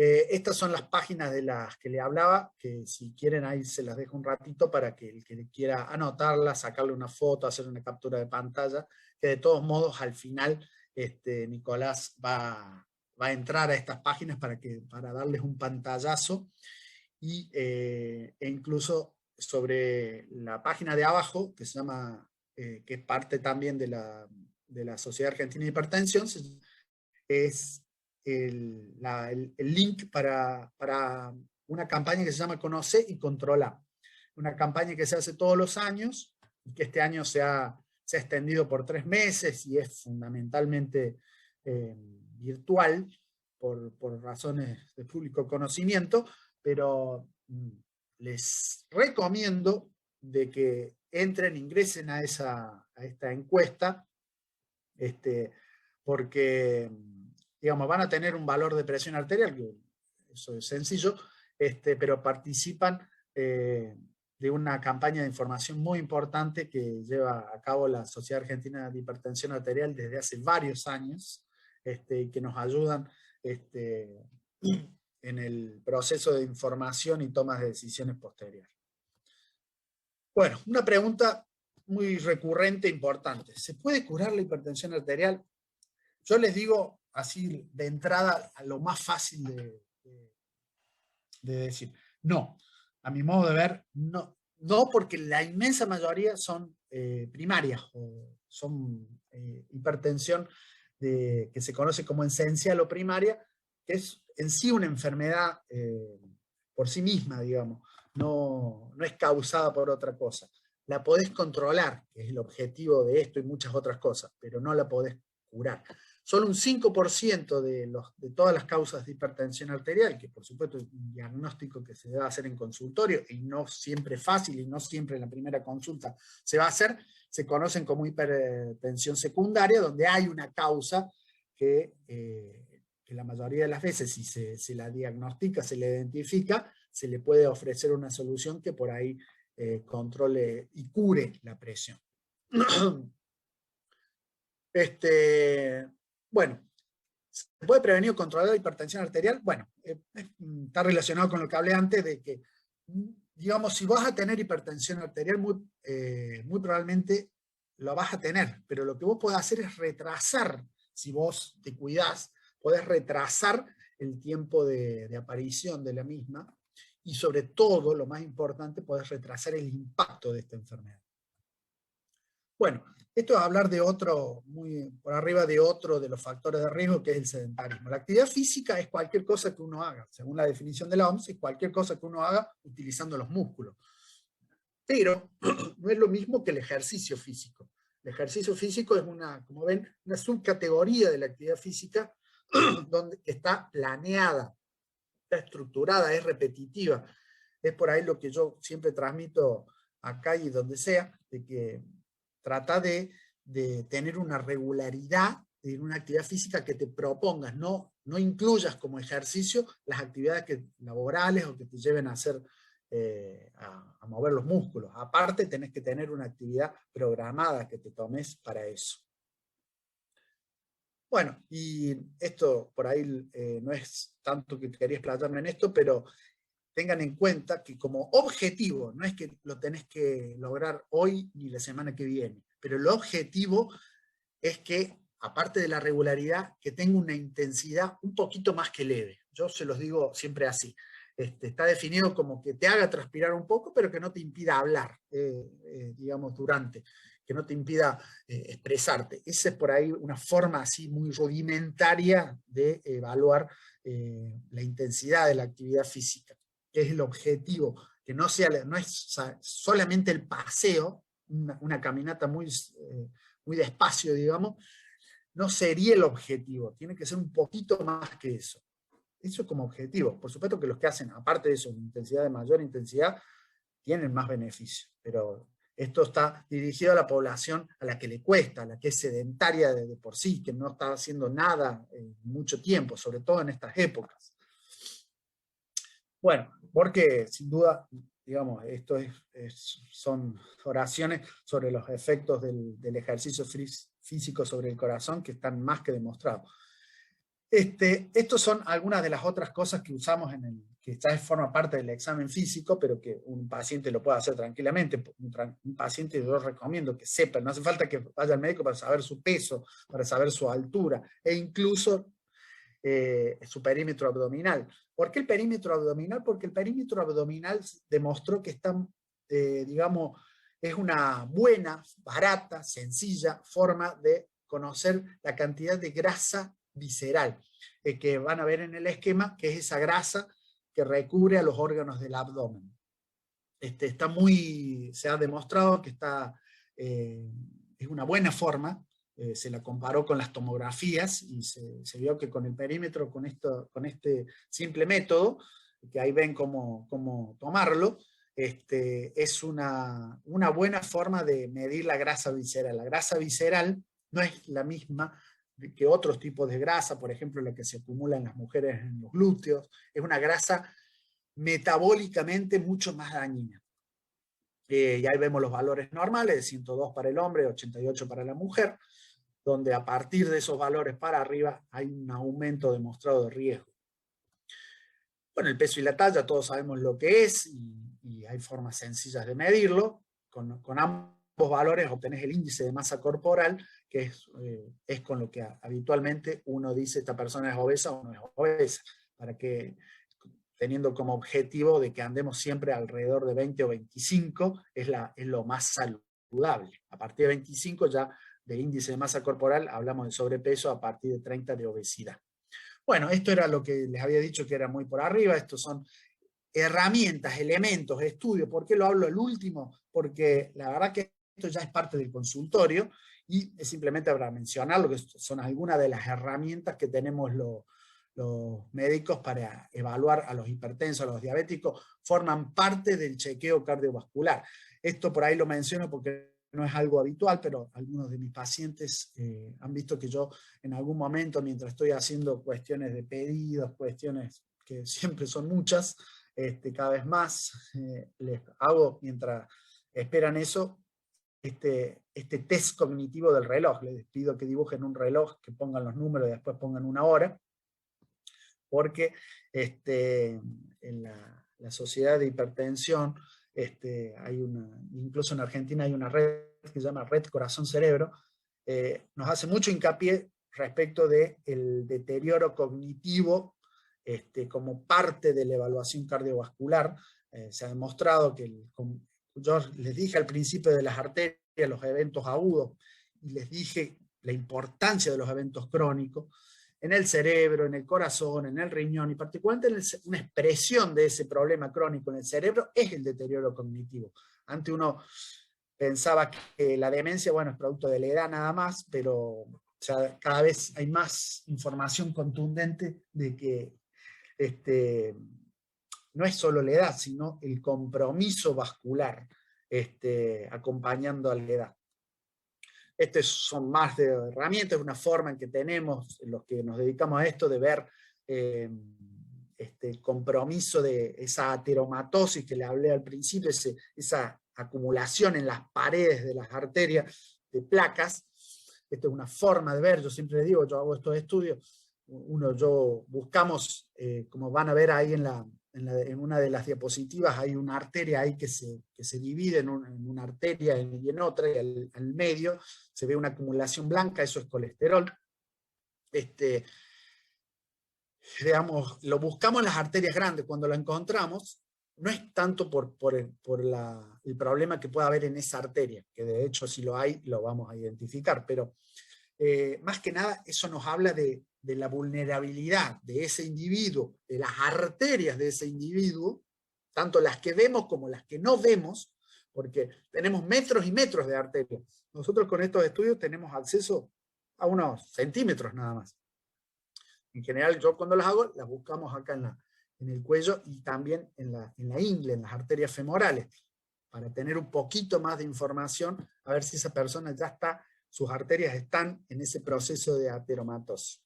Estas son las páginas de las que le hablaba, que si quieren ahí se las dejo un ratito para que el que quiera anotarlas, sacarle una foto, hacer una captura de pantalla, que de todos modos al final Nicolás va a entrar a estas páginas para darles un pantallazo, e incluso sobre la página de abajo, que se llama, que es parte también de la Sociedad Argentina de Hipertensión, es el link para una campaña que se llama Conoce y Controla. Una campaña que se hace todos los años, y que este año se ha extendido por 3 meses, y es fundamentalmente virtual, por razones de público conocimiento, pero les recomiendo de que entren, ingresen a esta encuesta, porque digamos, van a tener un valor de presión arterial, que eso es sencillo, pero participan de una campaña de información muy importante que lleva a cabo la Sociedad Argentina de Hipertensión Arterial desde hace varios años, y que nos ayudan en el proceso de información y tomas de decisiones posteriores. Bueno, una pregunta muy recurrente e importante. ¿Se puede curar la hipertensión arterial? Yo les digo así de entrada a lo más fácil de decir. No, a mi modo de ver, no. No, porque la inmensa mayoría son primarias, o son hipertensión que se conoce como esencial o primaria, que es en sí una enfermedad por sí misma, digamos. No es causada por otra cosa. La podés controlar, que es el objetivo de esto y muchas otras cosas, pero no la podés curar. Solo un 5% de todas las causas de hipertensión arterial, que por supuesto es un diagnóstico que se debe hacer en consultorio, y no siempre es fácil, y no siempre en la primera consulta se va a hacer, se conocen como hipertensión secundaria, donde hay una causa que la mayoría de las veces, si se la diagnostica, se la identifica, se le puede ofrecer una solución que por ahí controle y cure la presión. Bueno, ¿se puede prevenir o controlar la hipertensión arterial? Bueno, está relacionado con lo que hablé antes, de que, digamos, si vas a tener hipertensión arterial, muy probablemente lo vas a tener, pero lo que vos podés hacer es retrasar, si vos te cuidás, podés retrasar el tiempo de aparición de la misma, y sobre todo, lo más importante, podés retrasar el impacto de esta enfermedad. Bueno, esto es hablar de otro, muy por arriba de otro de los factores de riesgo, que es el sedentarismo. La actividad física es cualquier cosa que uno haga, según la definición de la OMS, es cualquier cosa que uno haga utilizando los músculos. Pero no es lo mismo que el ejercicio físico. El ejercicio físico es como ven, una subcategoría de la actividad física donde está planeada, está estructurada, es repetitiva. Es por ahí lo que yo siempre transmito acá y donde sea, de que trata de tener una regularidad en una actividad física que te propongas, no incluyas como ejercicio las actividades laborales o que te lleven a hacer, a mover los músculos. Aparte tenés que tener una actividad programada que te tomes para eso. Bueno, y esto por ahí no es tanto que quería explayarme en esto, pero tengan en cuenta que como objetivo, no es que lo tenés que lograr hoy ni la semana que viene, pero el objetivo es que, aparte de la regularidad, que tenga una intensidad un poquito más que leve. Yo se los digo siempre así. Está definido como que te haga transpirar un poco, pero que no te impida hablar, digamos, que no te impida expresarte. Esa es por ahí una forma así muy rudimentaria de evaluar la intensidad de la actividad física, que es el objetivo, que no es solamente el paseo, una caminata muy despacio, digamos, no sería el objetivo, tiene que ser un poquito más que eso. Eso como objetivo. Por supuesto que los que hacen, aparte de eso, intensidad de mayor intensidad, tienen más beneficios, pero esto está dirigido a la población a la que le cuesta, a la que es sedentaria de por sí, que no está haciendo nada en mucho tiempo, sobre todo en estas épocas. Bueno, porque sin duda, digamos, esto son oraciones sobre los efectos del ejercicio físico sobre el corazón que están más que demostrados. Estos son algunas de las otras cosas que usamos que ya forma parte del examen físico, pero que un paciente lo puede hacer tranquilamente. Un paciente yo recomiendo que sepa, no hace falta que vaya al médico para saber su peso, para saber su altura, e incluso su perímetro abdominal. ¿Por qué el perímetro abdominal? Porque el perímetro abdominal demostró que está, digamos, es una buena, barata, sencilla forma de conocer la cantidad de grasa visceral que van a ver en el esquema, que es esa grasa que recubre a los órganos del abdomen. Se ha demostrado que es una buena forma. Se la comparó con las tomografías y se vio que con el perímetro, con este simple método, que ahí ven cómo tomarlo, es una buena forma de medir la grasa visceral. La grasa visceral no es la misma que otros tipos de grasa, por ejemplo, la que se acumula en las mujeres en los glúteos. Es una grasa metabólicamente mucho más dañina. Y ahí vemos los valores normales, de 102 para el hombre, 88 para la mujer, donde a partir de esos valores para arriba hay un aumento demostrado de riesgo. Bueno, el peso y la talla todos sabemos lo que es, y hay formas sencillas de medirlo. Con ambos valores obtenés el índice de masa corporal, que es con lo que habitualmente uno dice esta persona es obesa o no es obesa, para que, teniendo como objetivo de que andemos siempre alrededor de 20 o 25, es lo más saludable. A partir de 25 ya de índice de masa corporal hablamos de sobrepeso, a partir de 30 de obesidad. Bueno, esto era lo que les había dicho que era muy por arriba. Estos son herramientas, elementos, estudios. ¿Por qué lo hablo el último? Porque la verdad que esto ya es parte del consultorio y es simplemente para mencionar lo que son algunas de las herramientas que tenemos los médicos para evaluar a los hipertensos, a los diabéticos, forman parte del chequeo cardiovascular. Esto por ahí lo menciono porque no es algo habitual, pero algunos de mis pacientes han visto que yo en algún momento, mientras estoy haciendo cuestiones de pedidos, cuestiones que siempre son muchas, cada vez más, les hago, mientras esperan eso, este test cognitivo del reloj. Les pido que dibujen un reloj, que pongan los números y después pongan una hora, porque en la sociedad de hipertensión, incluso en Argentina hay una red que se llama Red Corazón Cerebro, nos hace mucho hincapié respecto del deterioro cognitivo como parte de la evaluación cardiovascular. Se ha demostrado que, yo les dije al principio de las arterias, los eventos agudos, y les dije la importancia de los eventos crónicos, en el cerebro, en el corazón, en el riñón, y particularmente una expresión de ese problema crónico en el cerebro es el deterioro cognitivo. Antes uno pensaba que la demencia, bueno, es producto de la edad nada más, pero cada vez hay más información contundente de que no es solo la edad, sino el compromiso vascular acompañando a la edad. Estas son más de herramientas, una forma en que tenemos, los que nos dedicamos a esto, de ver el compromiso de esa ateromatosis que le hablé al principio, esa acumulación en las paredes de las arterias de placas. Esta es una forma de ver. Yo siempre digo, yo hago estos estudios, buscamos, como van a ver ahí en una de las diapositivas, hay una arteria ahí que se divide en una arteria y en otra, y al medio se ve una acumulación blanca, eso es colesterol. Digamos, lo buscamos en las arterias grandes. Cuando lo encontramos, no es tanto por el problema que pueda haber en esa arteria, que de hecho si lo hay, lo vamos a identificar, pero más que nada eso nos habla de la vulnerabilidad de ese individuo, de las arterias de ese individuo, tanto las que vemos como las que no vemos, porque tenemos metros y metros de arterias. Nosotros con estos estudios tenemos acceso a unos centímetros nada más. En general, yo cuando las hago, las buscamos acá en el cuello y también en la ingle, en las arterias femorales, para tener un poquito más de información, a ver si esa persona ya está, sus arterias están en ese proceso de ateromatosis.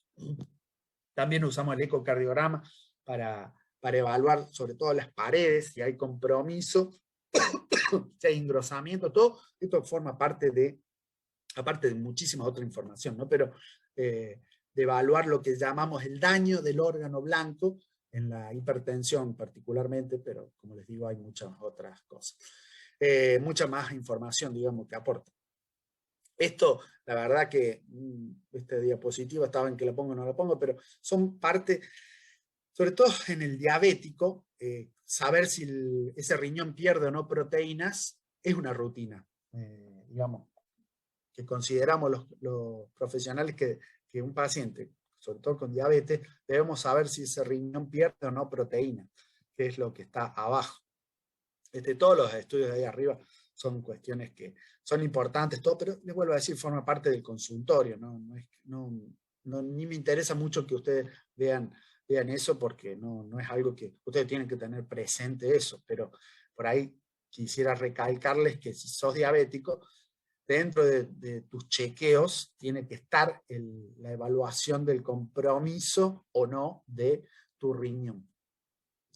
También usamos el ecocardiograma para evaluar sobre todo las paredes, si hay compromiso, si hay engrosamiento, todo esto forma parte aparte de muchísima otra información, ¿no? Pero evaluar lo que llamamos el daño del órgano blanco en la hipertensión particularmente, pero como les digo, hay muchas otras cosas. Mucha más información, digamos, que aporta. Esto, la verdad que esta diapositiva estaba en que la pongo o no la pongo, pero son parte, sobre todo en el diabético, saber si ese riñón pierde o no proteínas es una rutina, digamos, que consideramos los profesionales que un paciente, sobre todo con diabetes, debemos saber si ese riñón pierde o no proteína, que es lo que está abajo. Todos los estudios de ahí arriba son cuestiones que son importantes, todo, pero les vuelvo a decir, forma parte del consultorio, ni me interesa mucho que ustedes vean eso, porque no es algo que ustedes tienen que tener presente eso, pero por ahí quisiera recalcarles que si sos diabético, dentro de tus chequeos tiene que estar la evaluación del compromiso o no de tu riñón.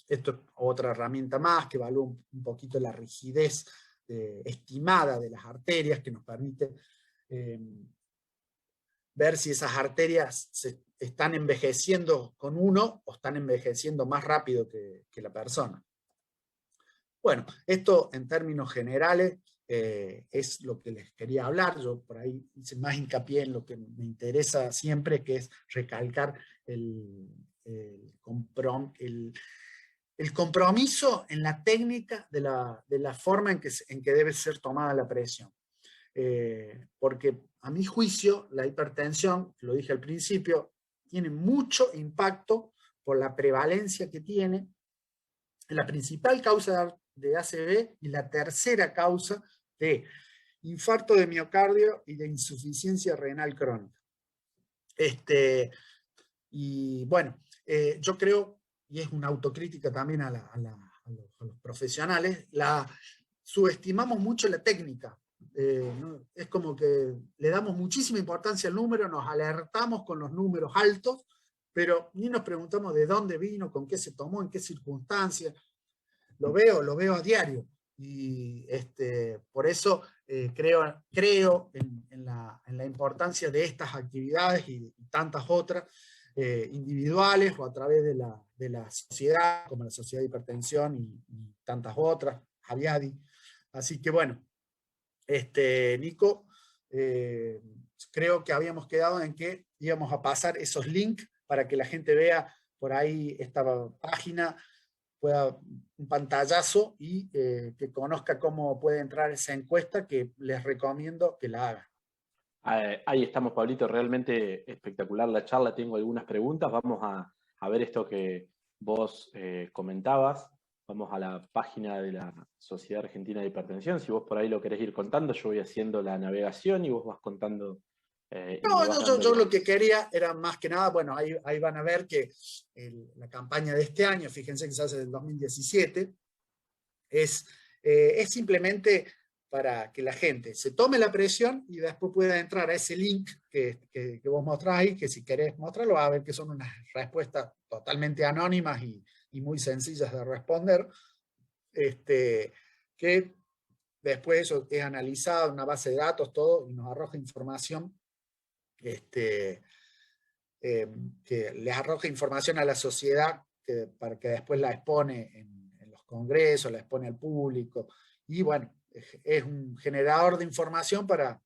Esto es otra herramienta más que evalúa un poquito la rigidez estimada de las arterias, que nos permite ver si esas arterias se están envejeciendo con uno o están envejeciendo más rápido que la persona. Bueno, esto en términos generales es lo que les quería hablar. Yo por ahí hice más hincapié en lo que me interesa siempre, que es recalcar el compromiso en la técnica de la forma en que debe ser tomada la presión. Porque a mi juicio la hipertensión, lo dije al principio, tiene mucho impacto por la prevalencia que tiene, la principal causa de ACV y la tercera causa de infarto de miocardio y de insuficiencia renal crónica. Y bueno, yo creo, y es una autocrítica también a los profesionales, subestimamos mucho la técnica. ¿No? Es como que le damos muchísima importancia al número, nos alertamos con los números altos, pero ni nos preguntamos de dónde vino, con qué se tomó, en qué circunstancias. Lo veo a diario. Y por eso creo en la importancia de estas actividades y tantas otras, individuales o a través de la sociedad, como la Sociedad de Hipertensión y tantas otras, Aviadi. Así que bueno, Nico, creo que habíamos quedado en que íbamos a pasar esos links para que la gente vea por ahí esta página, pueda un pantallazo y que conozca cómo puede entrar esa encuesta, que les recomiendo que la hagan. Ahí estamos, Pablito, realmente espectacular la charla. Tengo algunas preguntas. Vamos a ver esto que vos comentabas. Vamos a la página de la Sociedad Argentina de Hipertensión. Si vos por ahí lo querés ir contando, yo voy haciendo la navegación y vos vas contando. Yo lo que quería era más que nada, bueno, ahí van a ver que la campaña de este año, fíjense que se hace del 2017, es simplemente para que la gente se tome la presión y después pueda entrar a ese link que vos mostráis, que si querés mostrarlo, va a ver que son unas respuestas totalmente anónimas y muy sencillas de responder, que después eso es analizado en una base de datos, todo, y nos arroja información, que les arroja información a la sociedad para que después la expone en los congresos, la expone al público, y bueno, es un generador de información para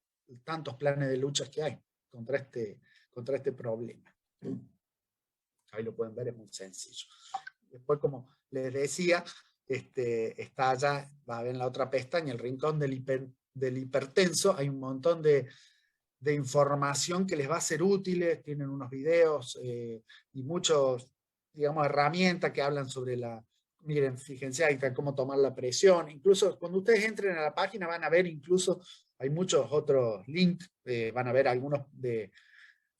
tantos planes de luchas que hay contra este problema. Ahí lo pueden ver, es muy sencillo. Después, como les decía, está allá, va a ver en la otra pestaña, el rincón del hipertenso, hay un montón de información que les va a ser útiles, tienen unos videos y muchos, digamos, herramientas que hablan sobre miren, fíjense, ahí está cómo tomar la presión. Incluso cuando ustedes entren a la página van a ver, incluso hay muchos otros links, van a ver algunos de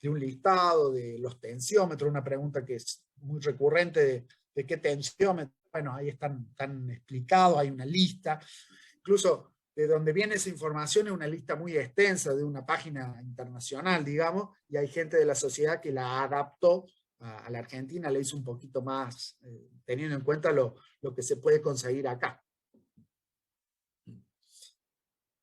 un listado de los tensiómetros, una pregunta que es muy recurrente de qué tensiómetro. Bueno, ahí están explicados, hay una lista. Incluso de donde viene esa información es una lista muy extensa de una página internacional, digamos, y hay gente de la sociedad que la adaptó a la Argentina, le hizo un poquito más, teniendo en cuenta lo que se puede conseguir acá.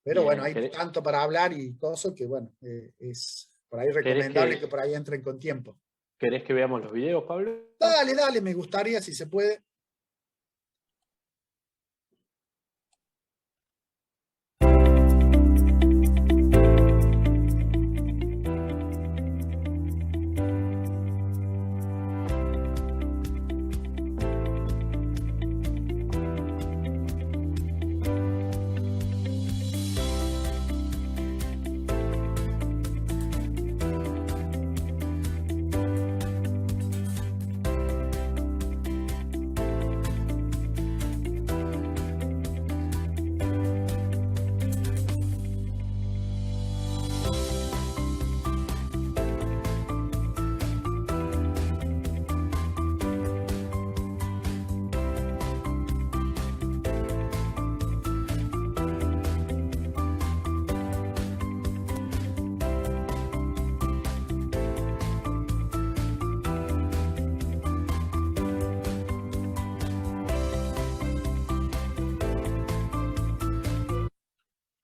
Pero bien, bueno, hay tanto para hablar y cosas que, bueno, es por ahí recomendable que por ahí entren con tiempo. ¿Querés que veamos los videos, Pablo? Dale, me gustaría, si se puede.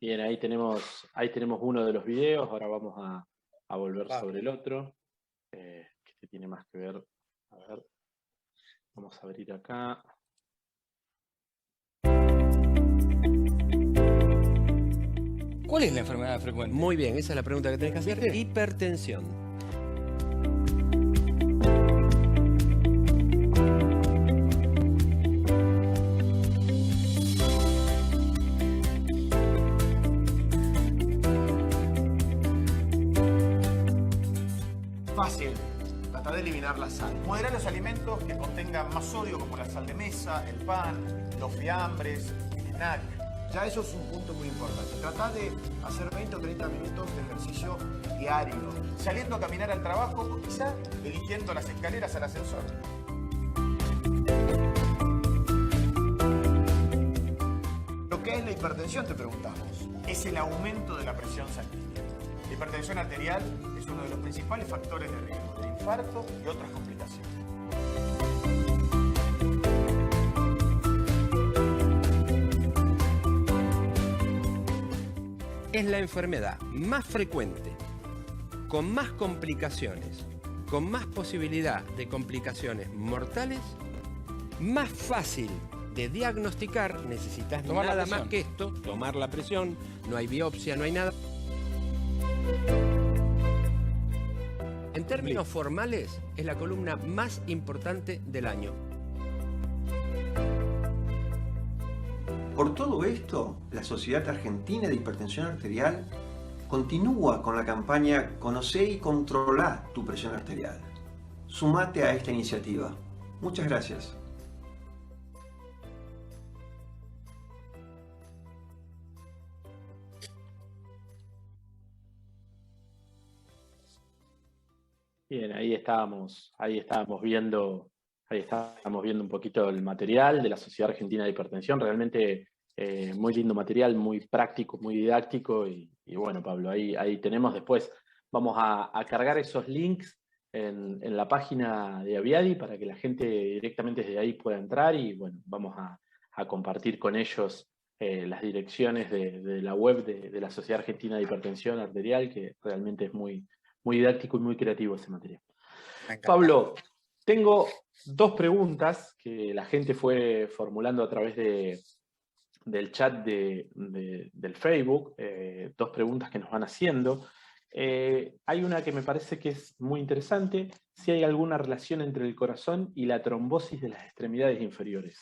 Bien, ahí tenemos uno de los videos, ahora vamos a volver sobre el otro, que tiene más que ver. A ver, vamos a abrir acá. ¿Cuál es la enfermedad frecuente? Muy bien, esa es la pregunta que tenés que hacer. ¿Viste? Hipertensión. Fácil, trata de eliminar la sal. Moderar los alimentos que contengan más sodio, como la sal de mesa, el pan, los fiambres, el snack. Ya eso es un punto muy importante. Trata de hacer 20 o 30 minutos de ejercicio diario, saliendo a caminar al trabajo o quizá eligiendo las escaleras al ascensor. Lo que es la hipertensión, te preguntamos, es el aumento de la presión sanguínea. La hipertensión arterial es uno de los principales factores de riesgo de infarto y otras complicaciones. Es la enfermedad más frecuente, con más complicaciones, con más posibilidad de complicaciones mortales, más fácil de diagnosticar. Necesitas nada más que esto, tomar la presión, no hay biopsia, no hay nada. En términos formales, es la columna más importante del año. Por todo esto, la Sociedad Argentina de Hipertensión Arterial continúa con la campaña Conocé y controlá tu presión arterial. Sumate a esta iniciativa. Muchas gracias. Bien, ahí estábamos viendo un poquito el material de la Sociedad Argentina de Hipertensión. Realmente muy lindo material, muy práctico, muy didáctico. Y bueno, Pablo, ahí tenemos. Después vamos a cargar esos links en la página de Aviadi para que la gente directamente desde ahí pueda entrar, y bueno, vamos a compartir con ellos las direcciones de la web de la Sociedad Argentina de Hipertensión Arterial, que realmente es muy didáctico y muy creativo ese material. Pablo, tengo dos preguntas que la gente fue formulando a través del chat del Facebook, dos preguntas que nos van haciendo. Hay una que me parece que es muy interesante: si hay alguna relación entre el corazón y la trombosis de las extremidades inferiores.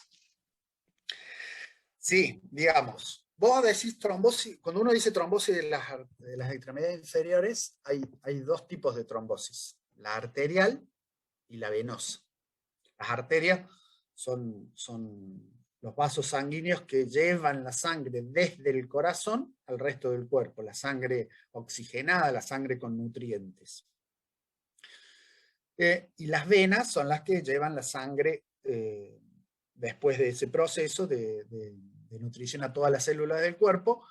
Sí, digamos. Vos decís trombosis, cuando uno dice trombosis de las extremidades inferiores, hay dos tipos de trombosis: la arterial y la venosa. Las arterias son los vasos sanguíneos que llevan la sangre desde el corazón al resto del cuerpo, la sangre oxigenada, la sangre con nutrientes. Y las venas son las que llevan la sangre después de ese proceso de nutrición a todas las células del cuerpo,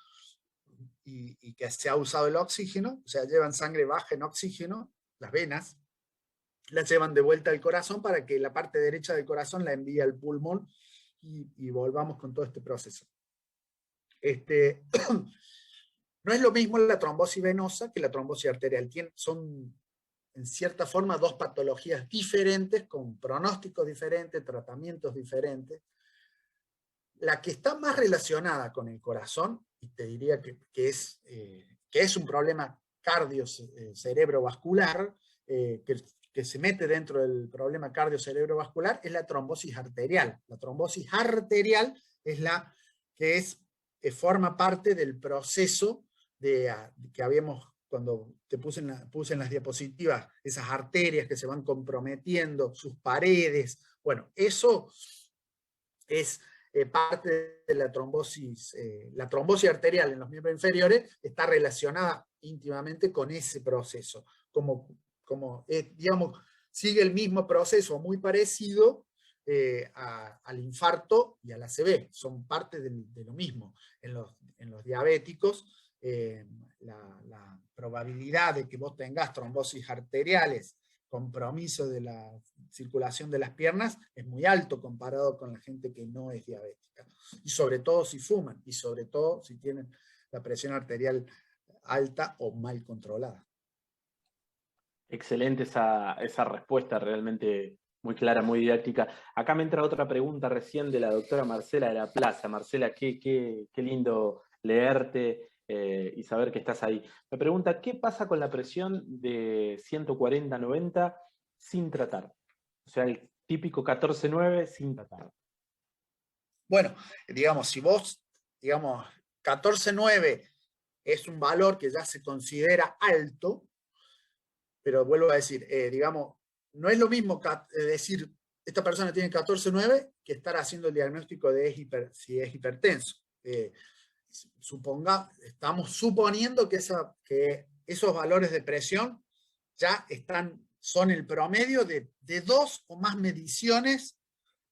y que se ha usado el oxígeno, o sea, llevan sangre baja en oxígeno, las venas, la llevan de vuelta al corazón para que la parte derecha del corazón la envíe al pulmón, y volvamos con todo este proceso. No es lo mismo la trombosis venosa que la trombosis arterial. Son, en cierta forma, dos patologías diferentes, con pronósticos diferentes, tratamientos diferentes. La que está más relacionada con el corazón, y te diría que es un problema cardio-cerebrovascular, que se mete dentro del problema cardio-cerebrovascular, es la trombosis arterial. La trombosis arterial es la que forma parte del proceso que habíamos, cuando te puse en las diapositivas, esas arterias que se van comprometiendo, sus paredes. Bueno, eso es parte de la trombosis. La trombosis arterial en los miembros inferiores está relacionada íntimamente con ese proceso. Digamos, sigue el mismo proceso, muy parecido al infarto y al ACV. Son parte de lo mismo. En los diabéticos, la probabilidad de que vos tengas trombosis arteriales, compromiso de la circulación de las piernas, es muy alto comparado con la gente que no es diabética. Y sobre todo si fuman, y sobre todo si tienen la presión arterial alta o mal controlada. Excelente esa respuesta, realmente muy clara, muy didáctica. Acá me entra otra pregunta recién de la doctora Marcela de la Plaza. Marcela, qué lindo leerte y saber que estás ahí. Me pregunta, ¿qué pasa con la presión de 140/90 sin tratar? O sea, el típico 14/9 sin tratar. Bueno, digamos, si vos, 14/9 es un valor que ya se considera alto, pero vuelvo a decir, digamos, no es lo mismo decir, esta persona tiene 14/9 que estar haciendo el diagnóstico de si es hipertenso. Estamos suponiendo que esos valores de presión ya son el promedio de 2 o más mediciones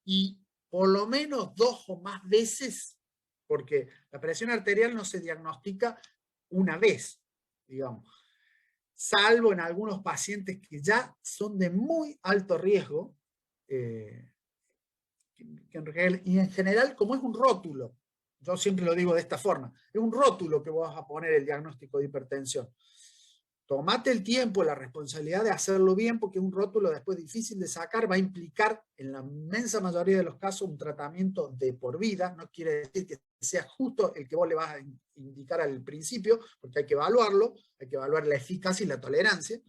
y por lo menos 2 o más veces, porque la presión arterial no se diagnostica una vez, digamos, salvo en algunos pacientes que ya son de muy alto riesgo, y en general, como es un rótulo, yo siempre lo digo de esta forma, es un rótulo que vos vas a poner el diagnóstico de hipertensión. Tomate el tiempo, la responsabilidad de hacerlo bien, porque es un rótulo después difícil de sacar, va a implicar en la inmensa mayoría de los casos un tratamiento de por vida. No quiere decir que sea justo el que vos le vas a indicar al principio, porque hay que evaluarlo, hay que evaluar la eficacia y la tolerancia,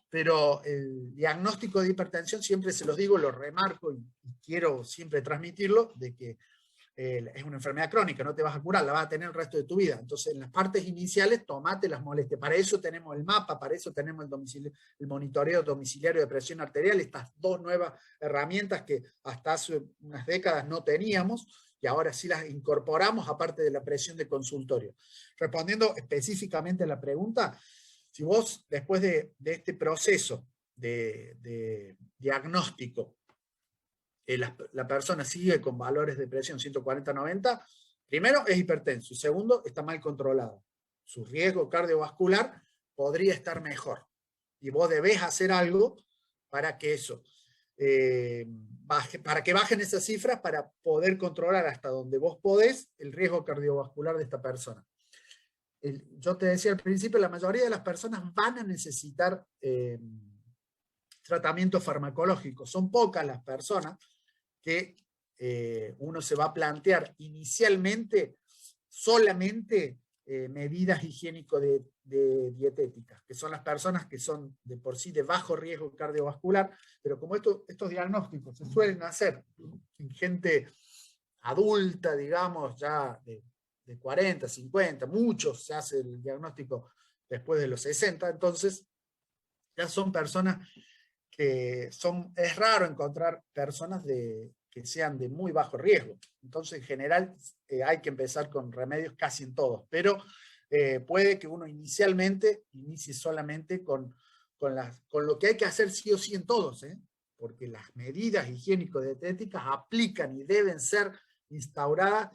pero el diagnóstico de hipertensión, siempre se los digo, lo remarco y quiero siempre transmitirlo, de que es una enfermedad crónica, no te vas a curar, la vas a tener el resto de tu vida. Entonces, en las partes iniciales, tomate las molestias. Para eso tenemos el mapa, para eso tenemos el monitoreo domiciliario de presión arterial, estas dos nuevas herramientas que hasta hace unas décadas no teníamos, y ahora sí las incorporamos, aparte de la presión de consultorio. Respondiendo específicamente a la pregunta, si vos, después de este proceso de diagnóstico, la persona sigue con valores de presión 140/90, primero es hipertenso y segundo está mal controlado. Su riesgo cardiovascular podría estar mejor. Y vos debés hacer algo para que eso para que bajen esas cifras, para poder controlar hasta donde vos podés el riesgo cardiovascular de esta persona. Yo te decía al principio, la mayoría de las personas van a necesitar tratamiento farmacológico. Son pocas las personas que uno se va a plantear inicialmente solamente medidas higiénico-dietéticas, que son las personas que son de por sí de bajo riesgo cardiovascular, pero como estos diagnósticos se suelen hacer en gente adulta, digamos, ya de 40, 50, muchos se hace el diagnóstico después de los 60, entonces ya son personas que es raro encontrar personas que sean de muy bajo riesgo. Entonces, en general, hay que empezar con remedios casi en todos, pero puede que uno inicialmente inicie solamente con lo que hay que hacer sí o sí en todos, porque las medidas higiénico-dietéticas aplican y deben ser instauradas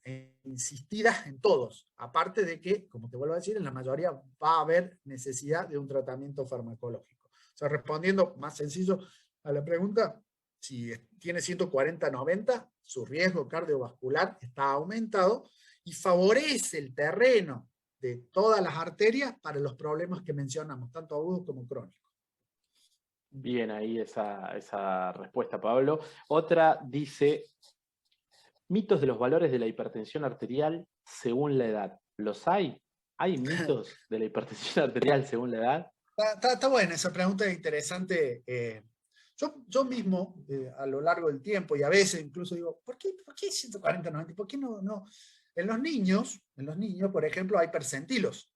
e insistidas en todos, aparte de que, como te vuelvo a decir, en la mayoría va a haber necesidad de un tratamiento farmacológico. O sea, respondiendo más sencillo a la pregunta, si tiene 140/90, su riesgo cardiovascular está aumentado y favorece el terreno de todas las arterias para los problemas que mencionamos, tanto agudos como crónicos. Bien, ahí esa respuesta, Pablo. Otra dice, mitos de los valores de la hipertensión arterial según la edad. ¿Los hay? ¿Hay mitos de la hipertensión arterial según la edad? Está buena esa pregunta, es interesante. Yo mismo, a lo largo del tiempo, y a veces incluso digo, ¿por qué 140, 90? ¿Por qué no? En los niños, por ejemplo, hay percentilos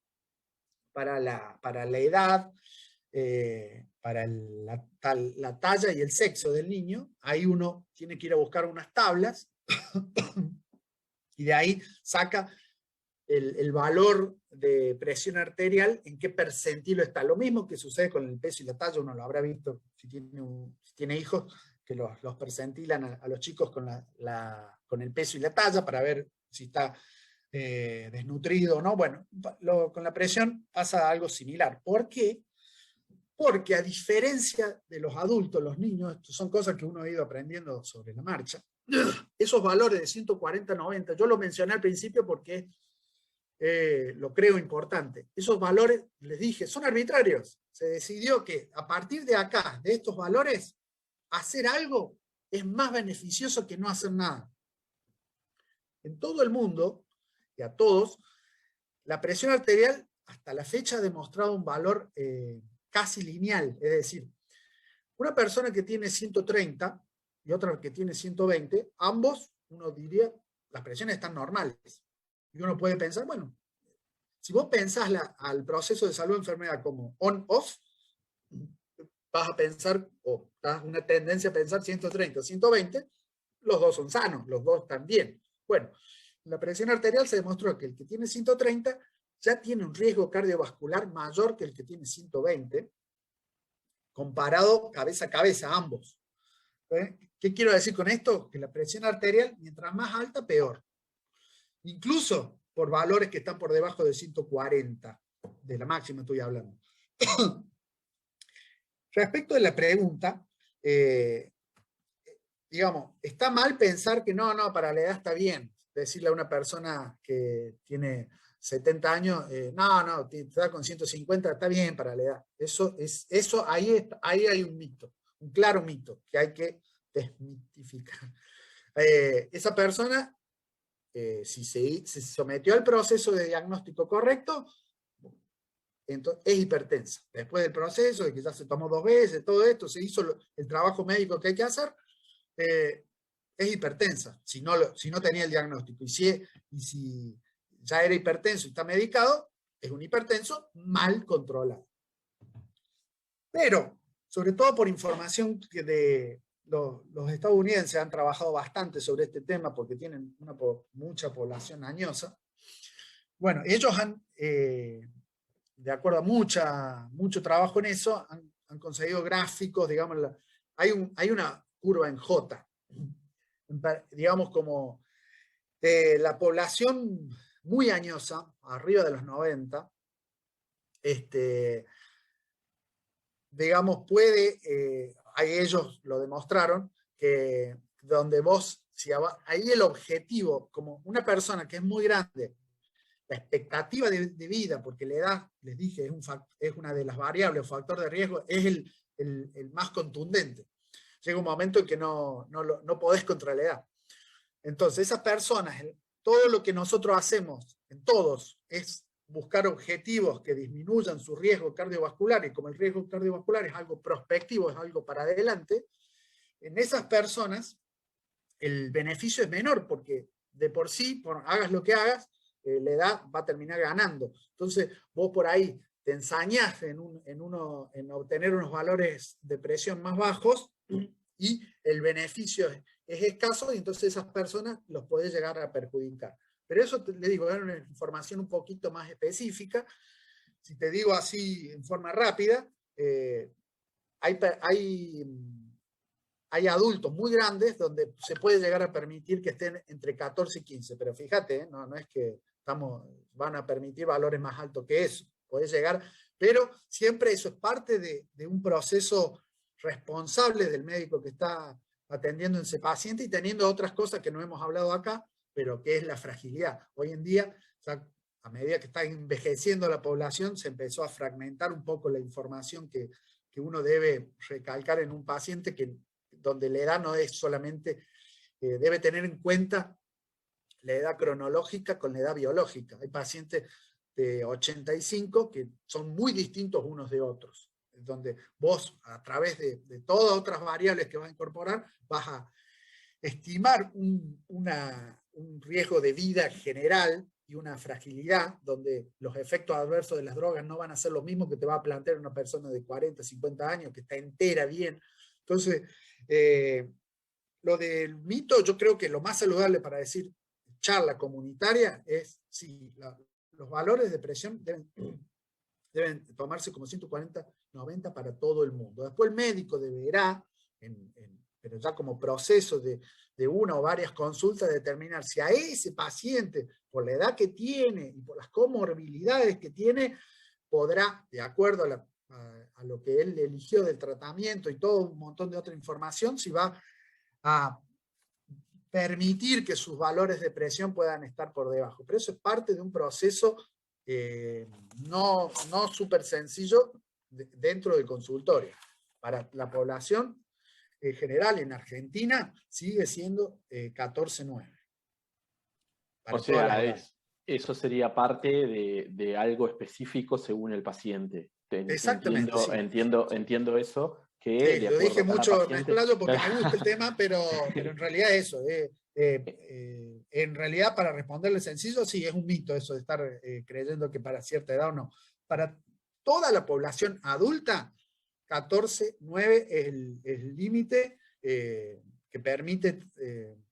para la edad, para la talla y el sexo del niño. Ahí uno tiene que ir a buscar unas tablas y de ahí saca el valor de presión arterial, en qué percentilo está. Lo mismo que sucede con el peso y la talla, uno lo habrá visto si tiene hijos, que los percentilan a los chicos con el peso y la talla para ver si está desnutrido o no. Bueno, con la presión pasa algo similar. ¿Por qué? Porque a diferencia de los adultos, los niños, esto son cosas que uno ha ido aprendiendo sobre la marcha, esos valores de 140, 90, yo lo mencioné al principio porque lo creo importante. Esos valores, les dije, son arbitrarios. Se decidió que a partir de acá, de estos valores, hacer algo es más beneficioso que no hacer nada. En todo el mundo, y a todos, la presión arterial hasta la fecha ha demostrado un valor casi lineal. Es decir, una persona que tiene 130 y otra que tiene 120, ambos, uno diría, las presiones están normales. Y uno puede pensar, bueno, si vos pensás al proceso de salud-enfermedad como on-off, vas a pensar, o das una tendencia a pensar 130, 120, los dos son sanos, los dos están bien. Bueno, la presión arterial se demostró que el que tiene 130 ya tiene un riesgo cardiovascular mayor que el que tiene 120, comparado cabeza a cabeza, ambos. ¿Qué quiero decir con esto? Que la presión arterial, mientras más alta, peor. Incluso por valores que están por debajo de 140, de la máxima estoy hablando. Respecto de la pregunta, digamos, está mal pensar que no, para la edad está bien. Decirle a una persona que tiene 70 años, no, te da con 150, está bien para la edad. Ahí hay un mito, un claro mito, que hay que desmitificar. Esa persona, si se sometió al proceso de diagnóstico correcto, entonces es hipertensa. Después del proceso, de que ya se tomó 2 veces, todo esto, se hizo el trabajo médico que hay que hacer, es hipertensa, si no tenía el diagnóstico. Y si ya era hipertenso y está medicado, es un hipertenso mal controlado. Pero, sobre todo por información que los estadounidenses han trabajado bastante sobre este tema porque tienen mucha población añosa. Bueno, ellos han, de acuerdo a mucho trabajo en eso, han conseguido gráficos, digamos, hay una curva en J, digamos como la población muy añosa, arriba de los 90, digamos, ahí ellos lo demostraron, que donde ahí el objetivo, como una persona que es muy grande, la expectativa de vida, porque la edad, les dije, es una de las variables, el factor de riesgo, es el más contundente. Llega un momento en que no podés contra la edad. Entonces, esas personas, todo lo que nosotros hacemos, en todos, es buscar objetivos que disminuyan su riesgo cardiovascular, y como el riesgo cardiovascular es algo prospectivo, es algo para adelante, en esas personas el beneficio es menor, porque de por sí, hagas lo que hagas, la edad va a terminar ganando. Entonces, vos por ahí te ensañás en obtener unos valores de presión más bajos, y el beneficio es escaso, y entonces esas personas los podés llegar a perjudicar. Pero eso, le digo, es una información un poquito más específica. Si te digo así en forma rápida, hay adultos muy grandes donde se puede llegar a permitir que estén entre 14 y 15, pero fíjate, no es que van a permitir valores más altos que eso, puede llegar, pero siempre eso es parte de un proceso responsable del médico que está atendiendo a ese paciente y teniendo otras cosas que no hemos hablado acá, pero que es la fragilidad. Hoy en día, a medida que está envejeciendo la población, se empezó a fragmentar un poco la información que uno debe recalcar en un paciente, donde la edad no es solamente, debe tener en cuenta la edad cronológica con la edad biológica. Hay pacientes de 85 que son muy distintos unos de otros, donde vos, a través de todas otras variables que vas a incorporar, vas a estimar un riesgo de vida general y una fragilidad, donde los efectos adversos de las drogas no van a ser lo mismo que te va a plantear una persona de 40, 50 años, que está entera, bien. Entonces, lo del mito, yo creo que lo más saludable para decir charla comunitaria es, sí, los valores de presión deben tomarse como 140, 90 para todo el mundo. Después el médico deberá, pero ya como proceso de una o varias consultas, determinar si a ese paciente, por la edad que tiene y por las comorbilidades que tiene, podrá, de acuerdo a lo que él eligió del tratamiento y todo un montón de otra información, si va a permitir que sus valores de presión puedan estar por debajo. Pero eso es parte de un proceso no súper sencillo dentro del consultorio. Para la población en general en Argentina sigue siendo 14-9. O sea, eso sería parte de algo específico según el paciente. Exactamente. Entiendo eso. Que sí, lo dije mucho, me explayo porque me gusta el tema, pero en realidad eso. En realidad, para responderle sencillo, sí, es un mito eso de estar creyendo que para cierta edad o no. Para toda la población adulta, 14-9 es el límite que permite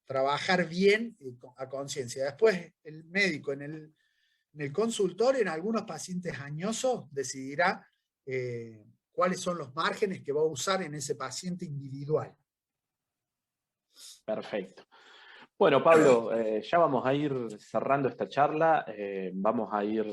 trabajar bien a conciencia. Después el médico en el consultorio, en algunos pacientes añosos, decidirá cuáles son los márgenes que va a usar en ese paciente individual. Perfecto. Bueno, Pablo, ya vamos a ir cerrando esta charla, vamos a ir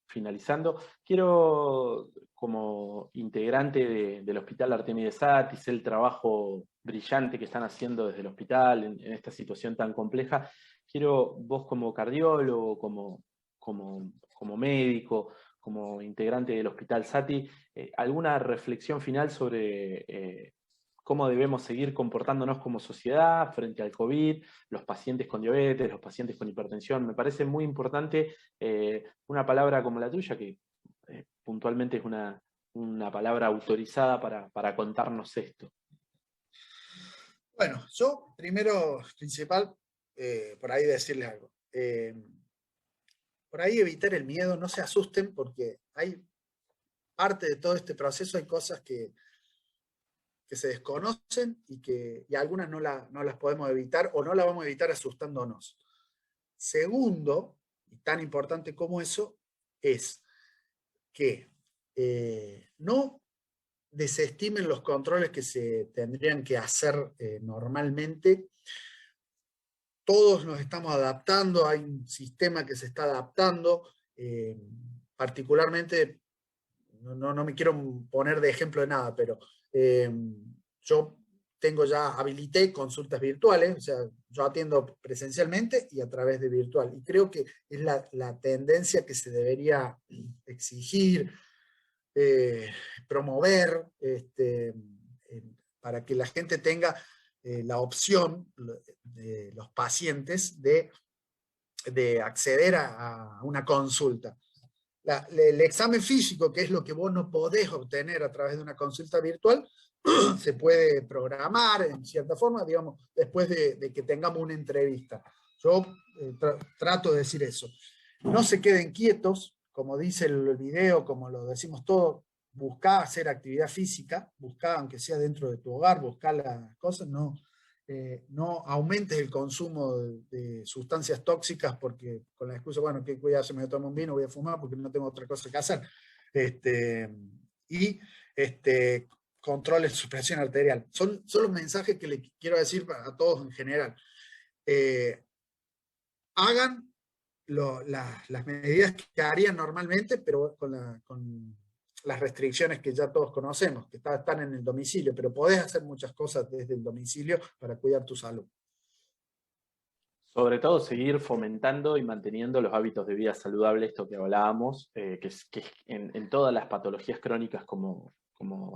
finalizando. Quiero, como integrante del Hospital Artemides Satis, el trabajo brillante que están haciendo desde el hospital en esta situación tan compleja, quiero vos como cardiólogo, como médico, como integrante del Hospital Sati, alguna reflexión final sobre cómo debemos seguir comportándonos como sociedad frente al COVID, los pacientes con diabetes, los pacientes con hipertensión. Me parece muy importante una palabra como la tuya, que puntualmente es una palabra autorizada para contarnos esto. Bueno, yo primero, principal, por ahí decirles algo. Por ahí evitar el miedo, no se asusten, porque hay parte de todo este proceso, hay cosas que se desconocen y algunas no las podemos evitar o no las vamos a evitar asustándonos. Segundo, y tan importante como eso, es que no desestimen los controles que se tendrían que hacer normalmente. Todos nos estamos adaptando, hay un sistema que se está adaptando, particularmente, no me quiero poner de ejemplo de nada, pero yo habilité consultas virtuales, o sea, yo atiendo presencialmente y a través de virtual, y creo que es la tendencia que se debería exigir, promover, para que la gente tenga la opción de los pacientes de acceder a una consulta. El examen físico, que es lo que vos no podés obtener a través de una consulta virtual, se puede programar en cierta forma, digamos, después de que tengamos una entrevista. Yo trato de decir eso. No se queden quietos, como dice el video, como lo decimos todos, buscá hacer actividad física, buscá, aunque sea dentro de tu hogar, buscá las cosas, no aumentes el consumo de sustancias tóxicas porque con la excusa, bueno, que cuidarse, me tomo un vino, voy a fumar porque no tengo otra cosa que hacer. Controlen su presión arterial. Son los mensajes que le quiero decir a todos en general. Hagan las medidas que harían normalmente, pero con las restricciones que ya todos conocemos, que están en el domicilio, pero podés hacer muchas cosas desde el domicilio para cuidar tu salud. Sobre todo seguir fomentando y manteniendo los hábitos de vida saludable, esto que hablábamos, que en todas las patologías crónicas como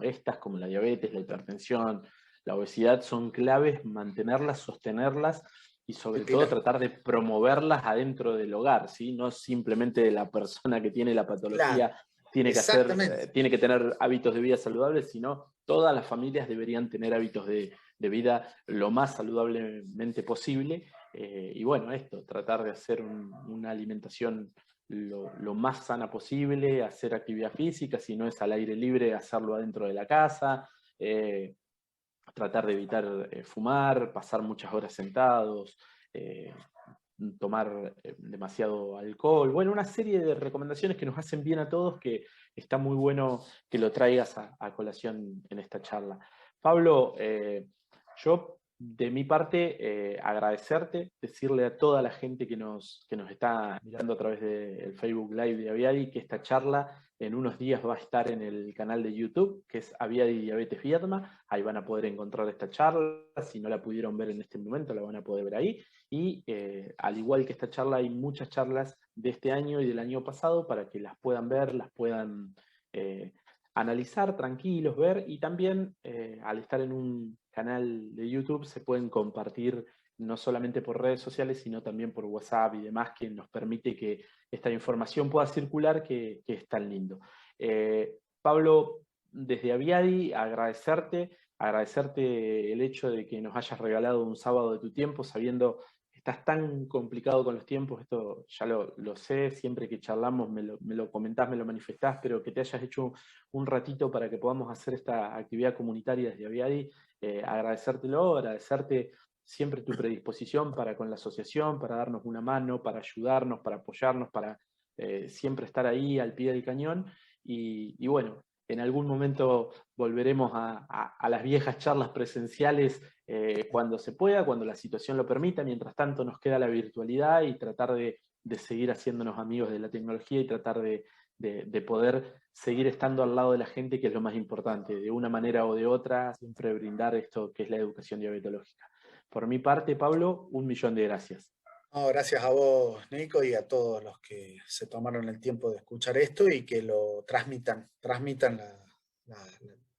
estas, como la diabetes, la hipertensión, la obesidad, son claves mantenerlas, sostenerlas y sobre todo tratar de promoverlas adentro del hogar, ¿sí? No simplemente de la persona que tiene la patología tiene que tener hábitos de vida saludables, sino todas las familias deberían tener hábitos de vida lo más saludablemente posible. Y bueno, tratar de hacer una alimentación lo más sana posible, hacer actividad física, si no es al aire libre, hacerlo adentro de la casa, tratar de evitar fumar, pasar muchas horas sentados, tomar demasiado alcohol. Bueno, una serie de recomendaciones que nos hacen bien a todos, que está muy bueno que lo traigas a colación en esta charla. Pablo, yo de mi parte agradecerte, decirle a toda la gente que nos está mirando a través del Facebook Live de Aviadi que esta charla en unos días va a estar en el canal de YouTube, que es Aviadi Diabetes Viedma. Ahí van a poder encontrar esta charla. Si no la pudieron ver en este momento, la van a poder ver ahí. Y al igual que esta charla, hay muchas charlas de este año y del año pasado para que las puedan ver, las puedan analizar tranquilos, ver, y también al estar en un canal de YouTube se pueden compartir no solamente por redes sociales, sino también por WhatsApp y demás, que nos permite que esta información pueda circular, que es tan lindo. Pablo, desde Aviadi, agradecerte el hecho de que nos hayas regalado un sábado de tu tiempo, sabiendo que estás tan complicado con los tiempos. Esto ya lo sé, siempre que charlamos me lo comentás, me lo manifestás, pero que te hayas hecho un ratito para que podamos hacer esta actividad comunitaria desde Aviadi, agradecértelo, agradecerte siempre tu predisposición para con la asociación, para darnos una mano, para ayudarnos, para apoyarnos, para siempre estar ahí al pie del cañón. Y bueno, en algún momento volveremos a las viejas charlas presenciales cuando se pueda, cuando la situación lo permita. Mientras tanto nos queda la virtualidad y tratar de seguir haciéndonos amigos de la tecnología y tratar de poder seguir estando al lado de la gente, que es lo más importante. De una manera o de otra, siempre brindar esto que es la educación diabetológica. Por mi parte, Pablo, 1.000.000 de gracias. No, gracias a vos, Nico, y a todos los que se tomaron el tiempo de escuchar esto y que lo transmitan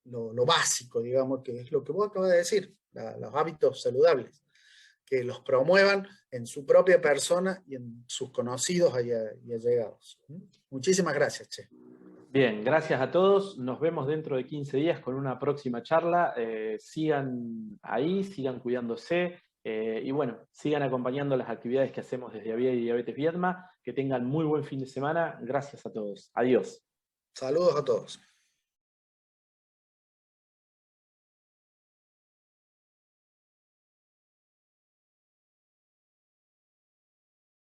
lo básico, digamos, que es lo que vos acabas de decir, los hábitos saludables, que los promuevan en su propia persona y en sus conocidos y allegados. Muchísimas gracias, Che. Bien, gracias a todos. Nos vemos dentro de 15 días con una próxima charla. Sigan ahí, sigan cuidándose. Y bueno, sigan acompañando las actividades que hacemos desde Aviadi y Diabetes Viedma. Que tengan muy buen fin de semana. Gracias a todos. Adiós. Saludos a todos.